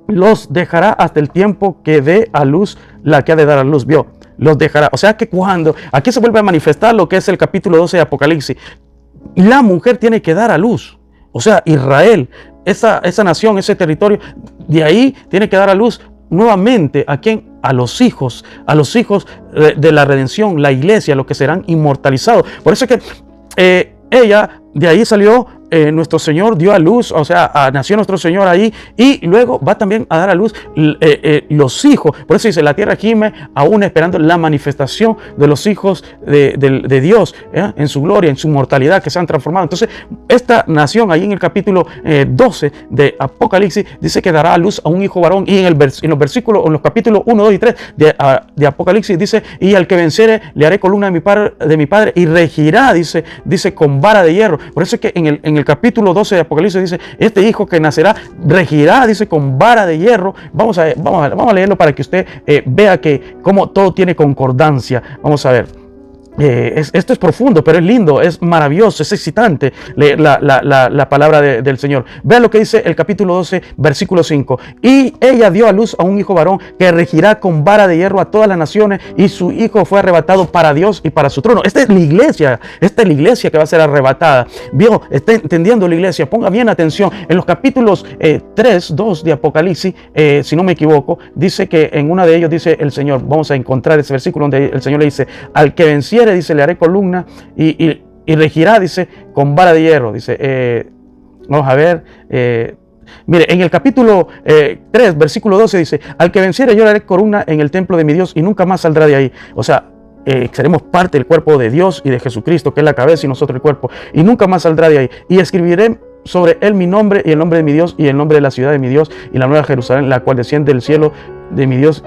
los dejará hasta el tiempo que dé a luz la que ha de dar a luz. Vio, los dejará. O sea que cuando aquí se vuelve a manifestar lo que es el capítulo 12 de Apocalipsis, la mujer tiene que dar a luz. O sea, Israel, esa nación, ese territorio, de ahí tiene que dar a luz nuevamente. ¿A quién? A los hijos de la redención, la iglesia, los que serán inmortalizados. Por eso es que ella, de ahí salió, nuestro Señor dio a luz, o sea, nació nuestro Señor ahí, y luego va también a dar a luz los hijos. Por eso dice: la tierra gime aún esperando la manifestación de los hijos de Dios, en su gloria, en su mortalidad, que se han transformado. Entonces, esta nación, ahí en el capítulo 12 de Apocalipsis, dice que dará a luz a un hijo varón, y en los versículos, en los capítulos 1, 2 y 3 de Apocalipsis dice: y al que venciere le haré columna de mi padre, y regirá, dice con vara de hierro. Por eso es que en el capítulo 12 de Apocalipsis dice: este hijo que nacerá regirá, dice, con vara de hierro. Vamos a leerlo para que usted vea que cómo todo tiene concordancia. Vamos a ver. Esto es profundo, pero es lindo, es maravilloso, es excitante leer la palabra del Señor. Vean lo que dice el capítulo 12, versículo 5: y ella dio a luz a un hijo varón que regirá con vara de hierro a todas las naciones, y su hijo fue arrebatado para Dios y para su trono. Esta es la iglesia que va a ser arrebatada. ¿Vio? Está entendiendo la iglesia. Ponga bien atención. En los capítulos 3, 2 de Apocalipsis, si no me equivoco, dice que en una de ellos dice el Señor, vamos a encontrar ese versículo donde el Señor le dice: al que venciere, dice, le haré columna y regirá, dice, con vara de hierro. Dice, vamos a ver, mire, en el capítulo 3, versículo 12 dice: al que venciere, yo le haré columna en el templo de mi Dios, y nunca más saldrá de ahí. O sea, seremos parte del cuerpo de Dios y de Jesucristo, que es la cabeza, y nosotros el cuerpo, y nunca más saldrá de ahí. Y escribiré sobre él mi nombre, y el nombre de mi Dios, y el nombre de la ciudad de mi Dios, y la nueva Jerusalén, la cual desciende del cielo de mi Dios,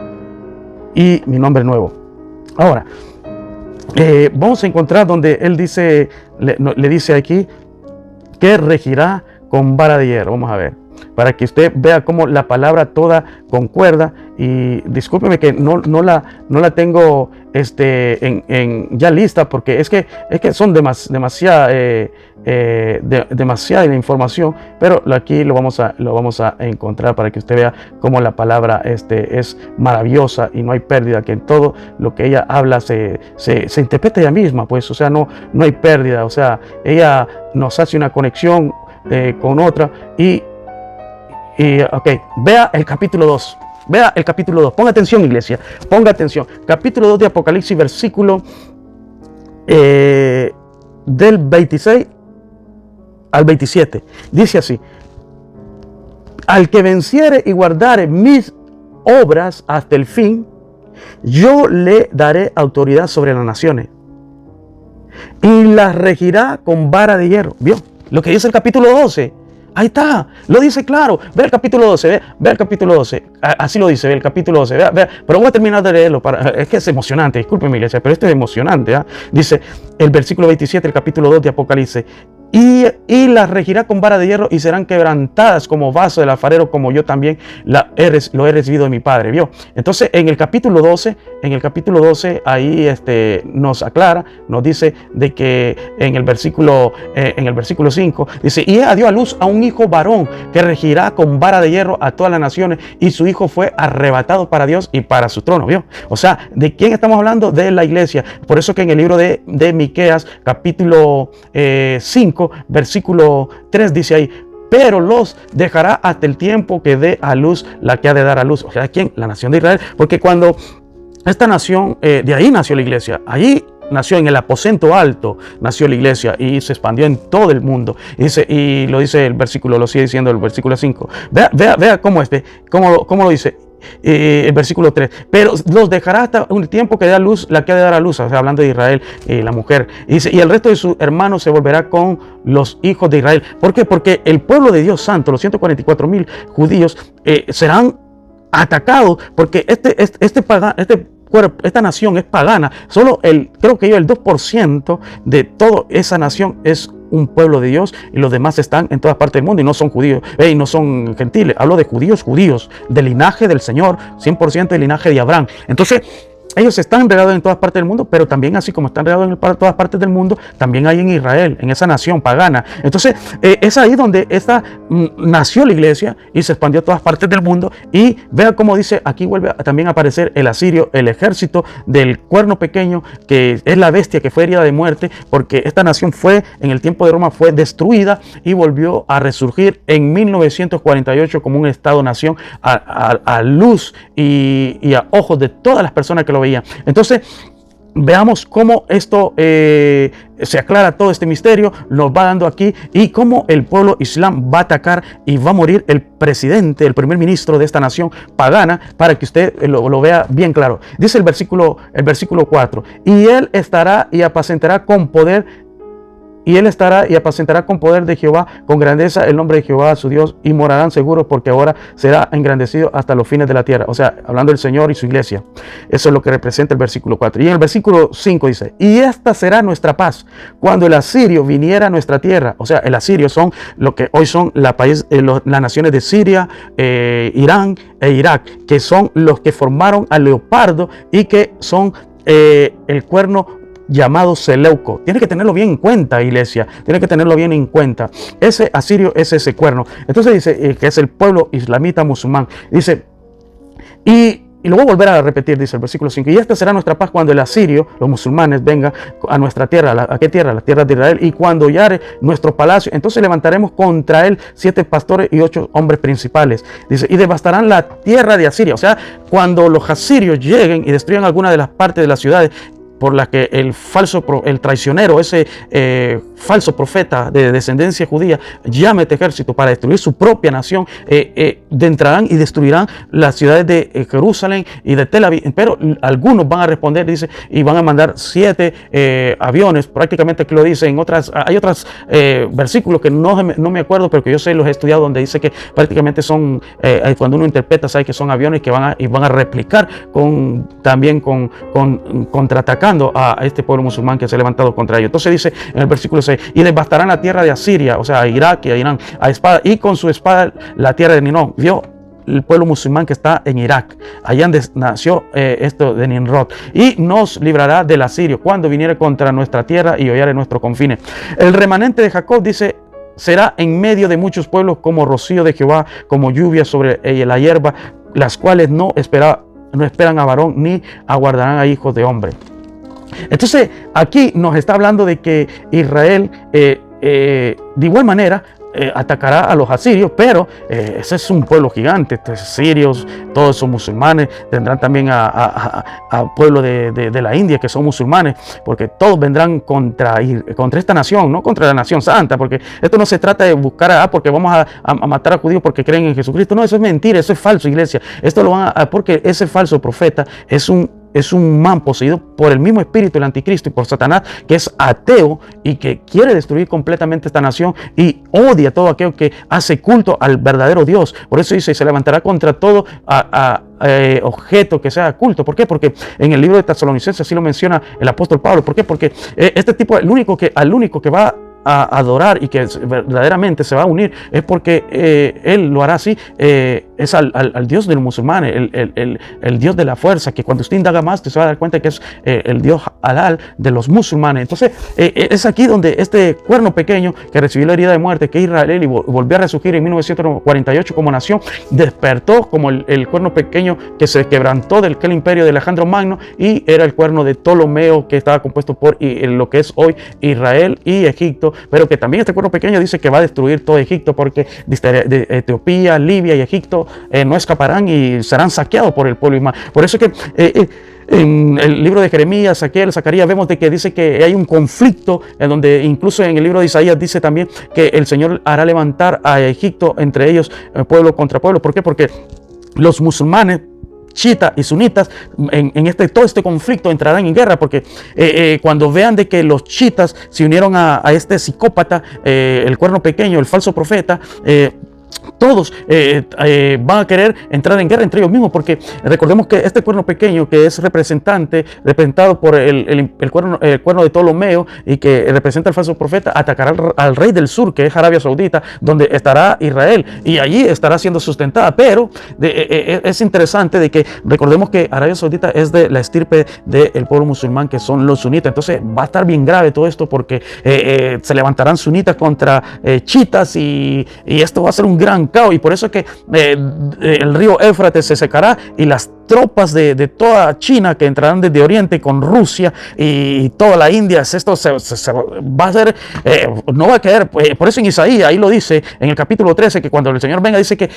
y mi nombre nuevo. Ahora, vamos a encontrar donde él dice, le dice aquí que regirá con vara de hierro. Vamos a ver, para que usted vea cómo la palabra toda concuerda. Y discúlpeme que no la tengo ya lista, porque es que son demasiada información, pero aquí lo vamos a encontrar para que usted vea cómo la palabra es maravillosa y no hay pérdida, que en todo lo que ella habla se interpreta ella misma, pues, o sea, no hay pérdida. O sea, ella nos hace una conexión con otra. Ok, vea el capítulo 2. Vea el capítulo 2. Ponga atención, iglesia. Ponga atención. Capítulo 2 de Apocalipsis, versículo del 26 al 27. Dice así: al que venciere y guardare mis obras hasta el fin, yo le daré autoridad sobre las naciones, y las regirá con vara de hierro. ¿Vio? lo que dice el capítulo 12. Ahí está, lo dice claro. Ve el capítulo 12, ve el capítulo 12. Así lo dice, ve el capítulo 12. Ve. Pero voy a terminar de leerlo. Es que es emocionante, discúlpeme, iglesia, pero esto es emocionante. Dice el versículo 27, el capítulo 2 de Apocalipsis. Y las regirá con vara de hierro y serán quebrantadas como vaso del alfarero, como yo también lo he recibido de mi Padre. ¿Vio? Entonces en el capítulo 12, ahí nos aclara, nos dice de que en el versículo 5 dice: y ella dio a luz a un hijo varón que regirá con vara de hierro a todas las naciones, y su hijo fue arrebatado para Dios y para su trono. ¿Vio? O sea, ¿de quién estamos hablando? De la iglesia. Por eso que en el libro de Miqueas, capítulo 5, versículo 3 dice ahí: pero los dejará hasta el tiempo que dé a luz la que ha de dar a luz. O sea, ¿quién? La nación de Israel. Porque cuando esta nación, de ahí nació la iglesia, allí nació en el aposento alto, nació la iglesia y se expandió en todo el mundo. Y lo dice el versículo, lo sigue diciendo el versículo 5. Vea cómo lo dice. El versículo 3, pero los dejará hasta un tiempo que dé a luz la que ha de dar a luz, o sea, hablando de Israel, la mujer. Y dice: y el resto de sus hermanos se volverá con los hijos de Israel. ¿Por qué? Porque el pueblo de Dios santo, los 144,000 judíos, serán atacados, porque esta nación es pagana. Solo creo que el 2% de toda esa nación es un pueblo de Dios, y los demás están en todas partes del mundo y no son judíos, y no son gentiles. Hablo de judíos, del linaje del Señor, 100% del linaje de Abraham. Entonces, ellos están enredados en todas partes del mundo, pero también, así como están enredados en todas partes del mundo, también hay en Israel, en esa nación pagana. Entonces, es ahí donde nació la iglesia y se expandió a todas partes del mundo. Y vea cómo dice, aquí vuelve también a aparecer el asirio, el ejército del cuerno pequeño, que es la bestia que fue herida de muerte, porque esta nación en el tiempo de Roma, fue destruida y volvió a resurgir en 1948 como un estado-nación a luz y a ojos de todas las personas que lo veían. Entonces, veamos cómo esto se aclara, todo este misterio nos va dando aquí, y cómo el pueblo islam va a atacar y va a morir el presidente, el primer ministro de esta nación pagana, para que usted lo vea bien claro. Dice el versículo 4: y él estará y apacentará con poder. Y él estará y apacentará con poder de Jehová, con grandeza el nombre de Jehová su Dios, y morarán seguros, porque ahora será engrandecido hasta los fines de la tierra. O sea, hablando del Señor y su iglesia. Eso es lo que representa el versículo 4. Y en el versículo 5 dice: y esta será nuestra paz cuando el asirio viniera a nuestra tierra. O sea, el asirio son lo que hoy son las naciones de Siria, Irán e Irak, que son los que formaron al leopardo y que son el cuerno llamado Seleuco. Tiene que tenerlo bien en cuenta, iglesia. Tiene que tenerlo bien en cuenta. Ese asirio es ese cuerno. Entonces dice que es el pueblo islamita musulmán. Dice, y lo voy a volver a repetir, dice el versículo 5: y esta será nuestra paz cuando el asirio, los musulmanes, vengan a nuestra tierra. ¿A qué tierra? La tierra de Israel. Y cuando hollare nuestro palacio, entonces levantaremos contra él 7 pastores y 8 hombres principales. Dice, y devastarán la tierra de Asiria. O sea, cuando los asirios lleguen y destruyan alguna de las partes de las ciudades por la que el traicionero, ese falso profeta de descendencia judía, llame a este ejército para destruir su propia nación, entrarán y destruirán las ciudades de Jerusalén y de Tel Aviv. Pero algunos van a responder, dice, y van a mandar 7 aviones, prácticamente que lo dice en otras. Hay otros versículos que no me acuerdo, pero que yo sé, los he estudiado, donde dice que prácticamente son, cuando uno interpreta, sabe que son aviones que van a replicar también contraatacando a este pueblo musulmán que se ha levantado contra ellos. Entonces dice en el versículo 6: y devastarán la tierra de Asiria, o sea, a Irak y a Irán, a espada, y con su espada la tierra de Ninón. Vio el pueblo musulmán que está en Irak, allá donde nació esto de Nimrod, y nos librará del asirio cuando viniere contra nuestra tierra y hollare nuestros confines. El remanente de Jacob, dice, será en medio de muchos pueblos como rocío de Jehová, como lluvia sobre la hierba, las cuales no esperan a varón ni aguardarán a hijos de hombre. Entonces aquí nos está hablando de que Israel de igual manera atacará a los asirios, pero ese es un pueblo gigante. Sirios, todos son musulmanes, tendrán también a pueblo de la India que son musulmanes, porque todos vendrán contra esta nación, no contra la nación santa, porque esto no se trata de buscar porque vamos a matar a judíos porque creen en Jesucristo. No, eso es mentira, eso es falso, iglesia. Esto lo van porque ese falso profeta es un es un man poseído por el mismo espíritu del anticristo y por Satanás, que es ateo y que quiere destruir completamente esta nación y odia todo aquello que hace culto al verdadero Dios. Por eso dice, se levantará contra todo objeto que sea culto. ¿Por qué? Porque en el libro de Tesalonicenses así lo menciona el apóstol Pablo. ¿Por qué? Porque este tipo, al único que va a adorar y que verdaderamente se va a unir es porque él lo hará así, es al Dios del musulmán, el Dios de la fuerza, que cuando usted indaga más te se va a dar cuenta que es el Dios halal de los musulmanes. Entonces es aquí donde este cuerno pequeño que recibió la herida de muerte, que Israel y volvió a resurgir en 1948 como nación, despertó como el cuerno pequeño que se quebrantó del aquel imperio de Alejandro Magno, y era el cuerno de Ptolomeo, que estaba compuesto por lo que es hoy Israel y Egipto, pero que también este cuerno pequeño dice que va a destruir todo Egipto, porque de Etiopía, Libia y Egipto no escaparán y serán saqueados por el pueblo ismael. Por eso que en el libro de Jeremías, Zacarías, vemos de que dice que hay un conflicto, en donde incluso en el libro de Isaías dice también que el Señor hará levantar a Egipto, entre ellos pueblo contra pueblo. ¿Por qué? Porque los musulmanes, chiitas y sunitas, en todo este conflicto entrarán en guerra, porque cuando vean de que los chiitas se unieron a este psicópata, el cuerno pequeño, el falso profeta, todos van a querer entrar en guerra entre ellos mismos, porque recordemos que este cuerno pequeño, que es representado por el cuerno de Ptolomeo y que representa al falso profeta, atacará al rey del sur, que es Arabia Saudita, donde estará Israel, y allí estará siendo sustentada. Pero es interesante de que recordemos que Arabia Saudita es de la estirpe del pueblo musulmán, que son los sunitas. Entonces va a estar bien grave todo esto, porque se levantarán sunitas contra chiitas, y esto va a ser un gran caos. Y por eso es que el río Éufrates se secará, y las tropas de toda China que entrarán desde Oriente con Rusia y toda la India, esto se va a hacer, no va a caer. Por eso en Isaías, ahí lo dice en el capítulo 13, que cuando el Señor venga dice que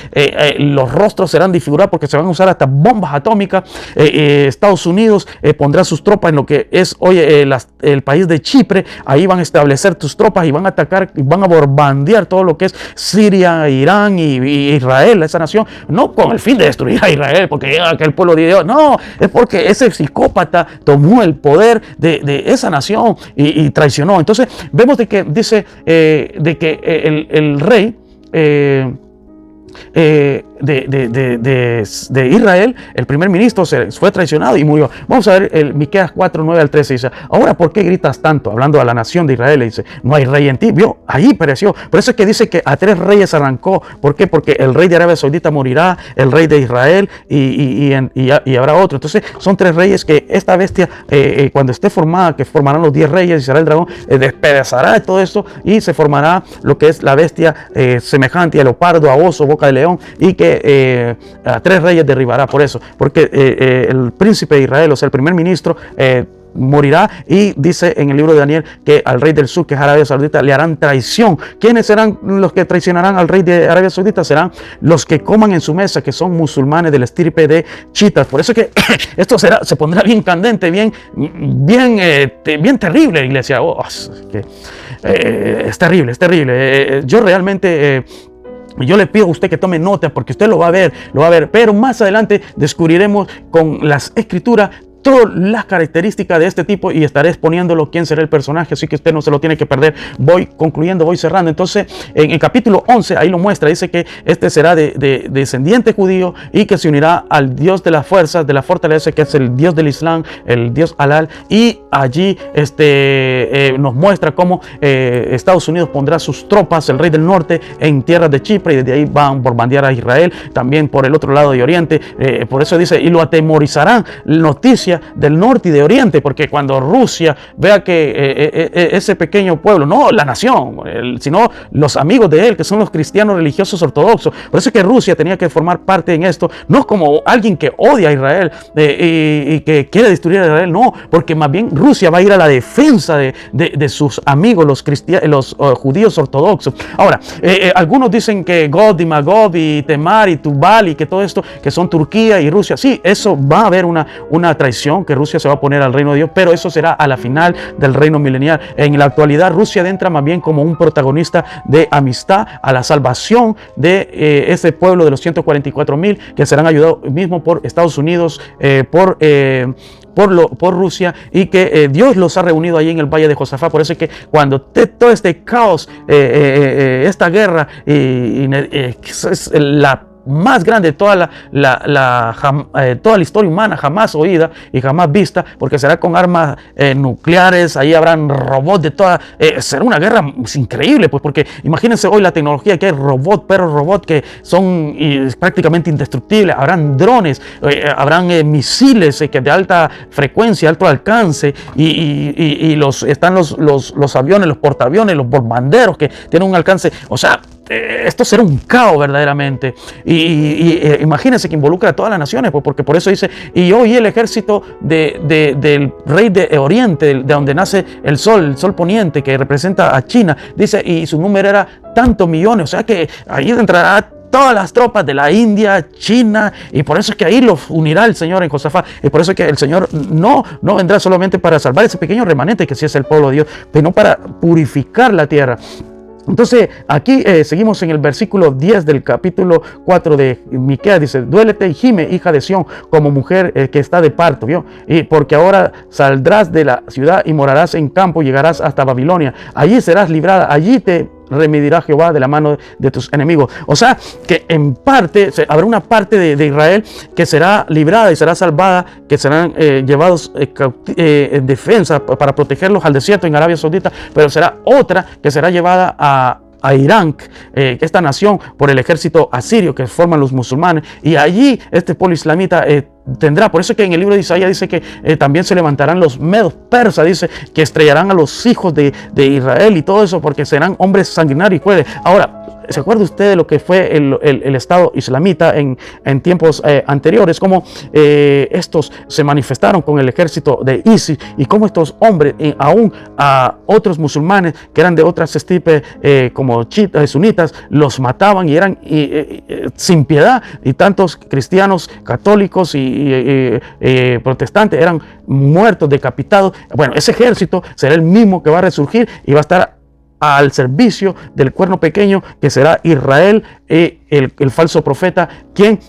los rostros serán disfigurados, porque se van a usar hasta bombas atómicas. Estados Unidos pondrá sus tropas en lo que es hoy el país de Chipre. Ahí van a establecer sus tropas y van a atacar y van a bombardear todo lo que es Siria, Irán y Israel, esa nación, no con el fin de destruir a Israel, porque aquel pueblo de Dios, no, es porque ese psicópata tomó el poder de esa nación y traicionó. Entonces vemos de que dice de que el rey de Israel, el primer ministro, fue traicionado y murió. Vamos a ver el Miqueas 4, 9 al 13. Dice: ahora, ¿por qué gritas tanto? Hablando a la nación de Israel, le dice: no hay rey en ti. Vio, ahí pereció. Por eso es que dice que a 3 reyes arrancó. ¿Por qué? Porque el rey de Arabia Saudita morirá, el rey de Israel y habrá otro. Entonces son 3 reyes que esta bestia, cuando esté formada, que formarán los 10 reyes y será el dragón, despedazará de todo esto, y se formará lo que es la bestia semejante a leopardo, a oso, boca de león, y que a 3 reyes derribará. Por eso, porque el príncipe de Israel, o sea, el primer ministro, morirá. Y dice en el libro de Daniel que al rey del sur, que es Arabia Saudita, le harán traición. ¿Quiénes serán los que traicionarán al rey de Arabia Saudita? Serán los que coman en su mesa, que son musulmanes de la estirpe de chiitas. Por eso que esto se pondrá bien candente, bien terrible, iglesia. Es terrible, es terrible. Yo realmente yo le pido a usted que tome nota, porque usted lo va a ver, pero más adelante descubriremos con las escrituras todas las características de este tipo, y estaré exponiéndolo quién será el personaje, así que usted no se lo tiene que perder. Voy concluyendo, voy cerrando. Entonces en el capítulo 11 ahí lo muestra, dice que este será de descendiente judío, y que se unirá al Dios de las fuerzas, de la fortaleza, que es el Dios del Islam, el Dios halal. Y allí nos muestra cómo Estados Unidos pondrá sus tropas, el rey del norte, en tierras de Chipre, y desde ahí van a bombardear a Israel, también por el otro lado de Oriente. Por eso dice: y lo atemorizarán noticias del norte y de Oriente, porque cuando Rusia vea que ese pequeño pueblo, no la nación, sino los amigos de él, que son los cristianos religiosos ortodoxos, por eso es que Rusia tenía que formar parte en esto, no como alguien que odia a Israel y que quiere destruir a Israel, no, porque más bien Rusia va a ir a la defensa de sus amigos, los judíos ortodoxos. Ahora, algunos dicen que God y Magog y Temar y Tubal, y que todo esto, que son Turquía y Rusia, sí, eso va a haber una traición, que Rusia se va a poner al reino de Dios, pero eso será a la final del reino milenial. En la actualidad Rusia entra más bien como un protagonista de amistad a la salvación de ese pueblo de los 144,000 que serán ayudados mismo por Estados Unidos, por Rusia, y que Dios los ha reunido ahí en el valle de Josafat. Por eso es que cuando todo este caos, esta guerra, es la más grande de toda toda la historia humana, jamás oída y jamás vista, porque será con armas nucleares, ahí habrán robots de toda, será una guerra increíble, pues, porque imagínense hoy la tecnología que hay, perros robots que son prácticamente indestructibles, habrán drones, habrán misiles que de alta frecuencia, alto alcance, y están los aviones, los portaaviones, los bombarderos que tienen un alcance, o sea, esto será un caos verdaderamente. Y imagínense que involucra a todas las naciones, pues, porque por eso dice, y hoy el ejército del rey de Oriente, de donde nace el sol poniente, que representa a China, dice, y su número era tantos millones, o sea que ahí entrará todas las tropas de la India, China, y por eso es que ahí los unirá el Señor en Josafat, y por eso es que el Señor no vendrá solamente para salvar ese pequeño remanente que sí es el pueblo de Dios, sino para purificar la tierra. Entonces aquí seguimos en el versículo 10 del capítulo 4 de Miqueas. Dice: duélete y gime, hija de Sión, como mujer que está de parto, ¿vio? Y porque ahora saldrás de la ciudad y morarás en campo, llegarás hasta Babilonia, allí serás librada, allí te remidirá Jehová de la mano de tus enemigos. O sea que en parte habrá una parte de Israel que será librada y será salvada, que serán llevados en defensa para protegerlos al desierto en Arabia Saudita, pero será otra que será llevada a Irán, esta nación, por el ejército asirio que forman los musulmanes, y allí este pueblo islamita tendrá. Por eso que en el libro de Isaías dice que también se levantarán los medos persas, dice que estrellarán a los hijos de Israel y todo eso, porque serán hombres sanguinarios y crueles. Ahora, ¿se acuerda usted de lo que fue el Estado islamita en tiempos anteriores? Cómo estos se manifestaron con el ejército de ISIS, y cómo estos hombres, aún a otros musulmanes que eran de otras estirpes como chiitas, sunitas, los mataban y eran sin piedad, y tantos cristianos, católicos y protestantes eran muertos, decapitados. Bueno, ese ejército será el mismo que va a resurgir y va a estar al servicio del cuerno pequeño, que será Israel, el falso profeta, quien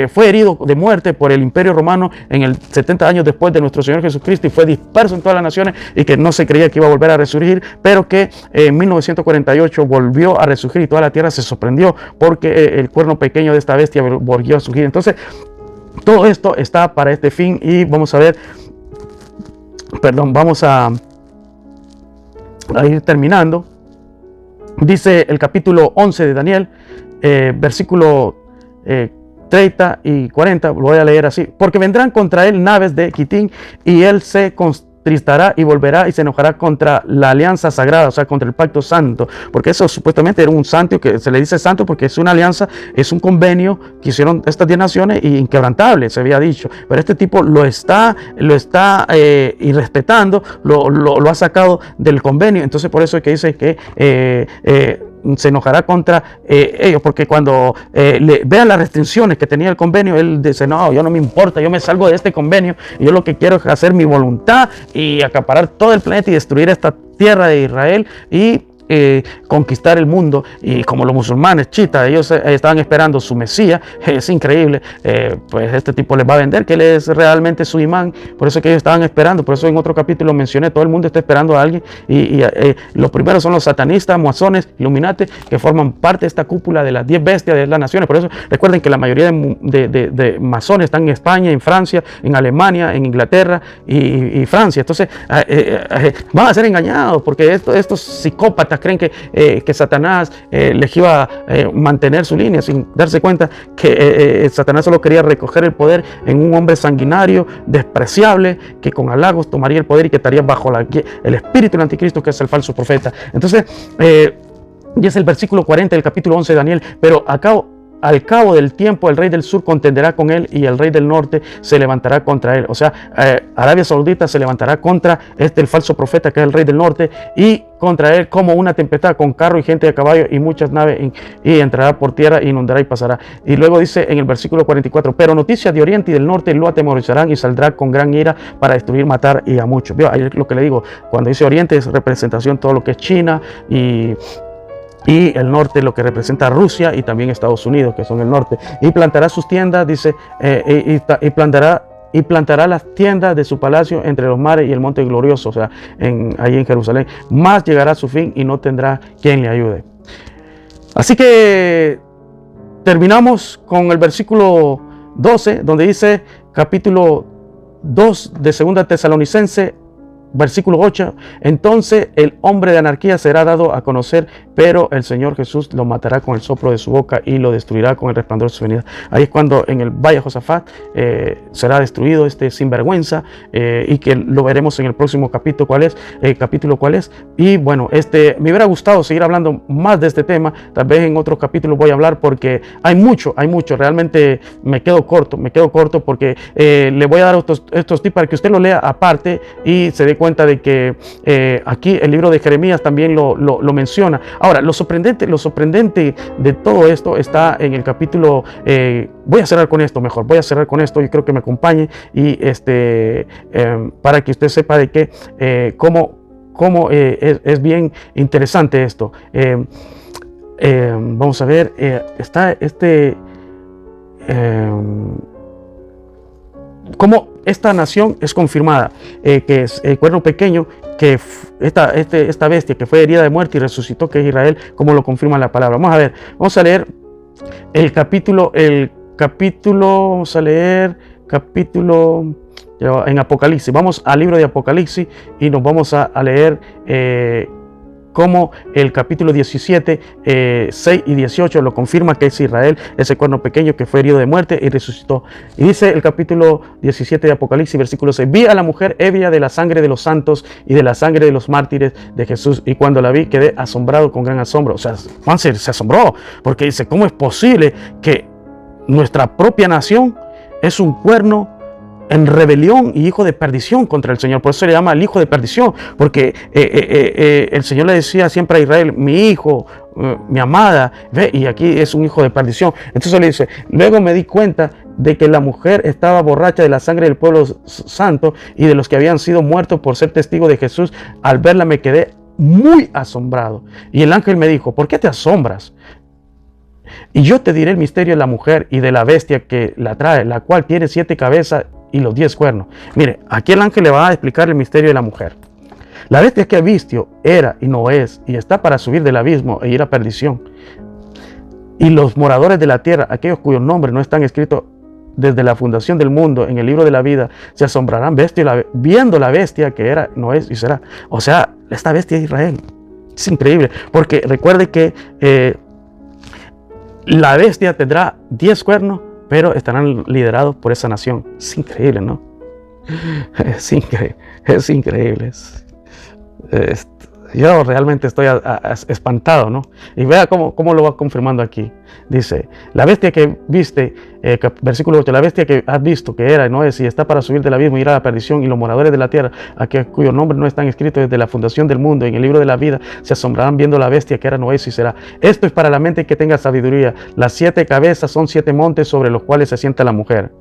fue herido de muerte por el Imperio Romano en el 70 años después de nuestro Señor Jesucristo, y fue disperso en todas las naciones, y que no se creía que iba a volver a resurgir, pero que en 1948 volvió a resurgir, y toda la tierra se sorprendió porque el cuerno pequeño de esta bestia volvió a surgir. Entonces, todo esto está para este fin, y vamos a ver, vamos a ir terminando. Dice el capítulo 11 de Daniel, versículo 30 y 40, lo voy a leer así: porque vendrán contra él naves de Quitín, y él se tristará y volverá y se enojará contra la alianza sagrada, o sea, contra el pacto santo, porque eso supuestamente era un santo, que se le dice santo porque es una alianza, es un convenio que hicieron estas 10 naciones, y inquebrantable se había dicho, pero este tipo lo está irrespetando, lo ha sacado del convenio. Entonces por eso es que dice que se enojará contra ellos, porque cuando vean las restricciones que tenía el convenio, él dice: no, yo no me importa, yo me salgo de este convenio, y yo lo que quiero es hacer mi voluntad y acaparar todo el planeta y destruir esta tierra de Israel y conquistar el mundo. Y como los musulmanes chiitas, ellos estaban esperando su Mesías, es increíble, pues este tipo les va a vender que él es realmente su imán. Por eso que ellos estaban esperando, por eso en otro capítulo mencioné, todo el mundo está esperando a alguien, y los primeros son los satanistas, masones, Illuminati, que forman parte de esta cúpula de las 10 bestias de las naciones. Por eso recuerden que la mayoría de masones están en España, en Francia, en Alemania, en Inglaterra y Francia. Entonces van a ser engañados, porque estos psicópatas creen que Satanás les iba a mantener su línea, sin darse cuenta que Satanás solo quería recoger el poder en un hombre sanguinario, despreciable, que con halagos tomaría el poder y que estaría bajo el espíritu del anticristo, que es el falso profeta. Entonces, y es el versículo 40 del capítulo 11 de Daniel: pero al cabo del tiempo el rey del sur contenderá con él, y el rey del norte se levantará contra él. O sea, Arabia Saudita se levantará contra el falso profeta, que es el rey del norte, y contra él como una tempestad, con carro y gente de caballo y muchas naves, y entrará por tierra, inundará y pasará. Y luego dice en el versículo 44: pero noticias de oriente y del norte lo atemorizarán, y saldrá con gran ira para destruir, matar y a muchos. ¿Vio? Ahí es lo que le digo, cuando dice oriente es representación todo lo que es China, y el norte lo que representa Rusia y también Estados Unidos, que son el norte. Y plantará sus tiendas, dice, y plantará y plantará las tiendas de su palacio entre los mares y el monte glorioso, o sea, ahí en Jerusalén. Más llegará a su fin y no tendrá quien le ayude. Así que terminamos con el versículo 12, donde dice, capítulo 2 de 2 Tesalonicenses, versículo 8, entonces el hombre de anarquía será dado a conocer, pero el Señor Jesús lo matará con el soplo de su boca y lo destruirá con el resplandor de su venida. Ahí es cuando en el valle de Josafat será destruido este sinvergüenza, y que lo veremos en el próximo capítulo cuál es. Y bueno, me hubiera gustado seguir hablando más de este tema. Tal vez en otros capítulos voy a hablar, porque hay mucho. Realmente me quedo corto porque le voy a dar estos tips para que usted lo lea aparte y se dé cuenta de que aquí el libro de Jeremías también lo menciona. Ahora, lo sorprendente de todo esto está en el capítulo, voy a cerrar con esto, yo creo que me acompañe y para que usted sepa de que cómo es bien interesante esto. Vamos a ver, está cómo esta nación es confirmada, que es el cuerno pequeño, que esta bestia que fue herida de muerte y resucitó, que es Israel, como lo confirma la palabra. Vamos a leer el capítulo, vamos a leer capítulo en Apocalipsis. Vamos al libro de Apocalipsis y nos vamos a leer como el capítulo 17, 6 y 18 lo confirma, que es Israel, ese cuerno pequeño que fue herido de muerte y resucitó. Y dice el capítulo 17 de Apocalipsis, versículo 6, vi a la mujer ebria de la sangre de los santos y de la sangre de los mártires de Jesús, y cuando la vi quedé asombrado con gran asombro. O sea, Juan se asombró, porque dice, ¿cómo es posible que nuestra propia nación es un cuerno en rebelión y hijo de perdición contra el Señor? Por eso se le llama el hijo de perdición, porque el Señor le decía siempre a Israel, mi hijo, mi amada, ve, y aquí es un hijo de perdición. Entonces le dice, luego me di cuenta de que la mujer estaba borracha de la sangre del pueblo santo y de los que habían sido muertos por ser testigos de Jesús. Al verla me quedé muy asombrado, y el ángel me dijo, ¿por qué te asombras? Y yo te diré el misterio de la mujer y de la bestia que la trae, la cual tiene 7 cabezas y los 10 cuernos. Mire, aquí el ángel le va a explicar el misterio de la mujer. La bestia que ha visto era y no es, y está para subir del abismo e ir a perdición. Y los moradores de la tierra, aquellos cuyos nombres no están escritos desde la fundación del mundo en el libro de la vida, se asombrarán viendo la bestia que era, no es y será. O sea, esta bestia es Israel. Es increíble, porque recuerde que la bestia tendrá 10 cuernos, pero estarán liderados por esa nación. Es increíble, ¿no? Es increíble. Yo realmente estoy espantado, ¿no? Y vea cómo lo va confirmando aquí. Dice, la bestia que viste, versículo 8, la bestia que has visto, que era y no es, y está para subir del abismo y ir a la perdición, y los moradores de la tierra, cuyos nombres no están escritos desde la fundación del mundo en el libro de la vida, se asombrarán viendo la bestia que era, no es y será. Esto es para la mente que tenga sabiduría. Las 7 cabezas son 7 montes sobre los cuales se sienta la mujer.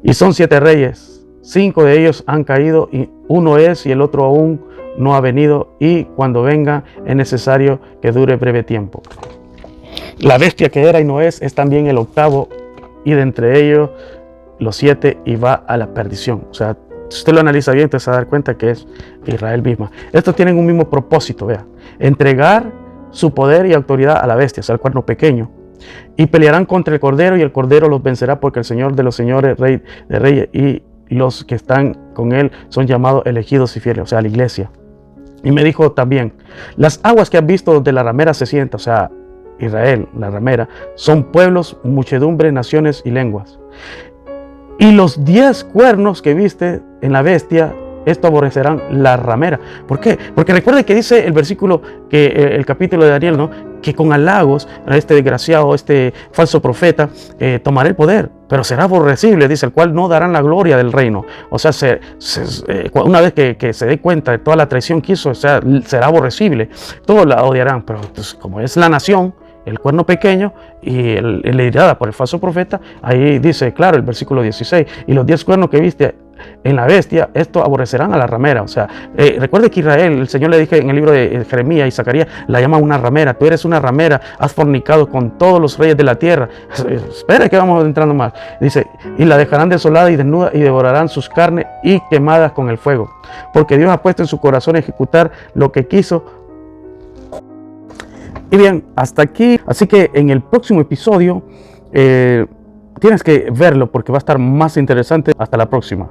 Y son 7 reyes. 5 de ellos han caído, y uno es y el otro aún no ha venido, y cuando venga es necesario que dure breve tiempo. La bestia que era y no es también el 8º, y de entre ellos los 7, y va a la perdición. O sea, si usted lo analiza bien, usted se va a dar cuenta que es Israel misma. Estos tienen un mismo propósito, vea, entregar su poder y autoridad a la bestia, o sea, el cuerno pequeño, y pelearán contra el cordero, y el cordero los vencerá, porque el Señor de los señores, Rey de reyes, y los que están con él son llamados elegidos y fieles, o sea, la iglesia. Y me dijo también, las aguas que has visto donde la ramera se sienta, o sea, Israel, la ramera, son pueblos, muchedumbre, naciones y lenguas. Y los 10 cuernos que viste en la bestia, esto aborrecerán la ramera. ¿Por qué? Porque recuerde que dice el versículo, el capítulo de Daniel, ¿no? Que con halagos a este desgraciado, este falso profeta, tomará el poder, pero será aborrecible, dice, el cual no darán la gloria del reino. O sea, una vez que se dé cuenta de toda la traición que hizo, o sea, será aborrecible. Todos la odiarán, pero pues, como es la nación, el cuerno pequeño y liderada por el falso profeta, ahí dice, claro, el versículo 16, y los 10 cuernos que viste en la bestia, esto aborrecerán a la ramera. O sea, recuerde que Israel, el Señor le dije en el libro de Jeremías y Zacarías, la llama una ramera. Tú eres una ramera, has fornicado con todos los reyes de la tierra. Espera que vamos entrando más. Dice, y la dejarán desolada y desnuda y devorarán sus carnes y quemadas con el fuego. Porque Dios ha puesto en su corazón ejecutar lo que quiso. Y bien, hasta aquí. Así que en el próximo episodio tienes que verlo porque va a estar más interesante. Hasta la próxima.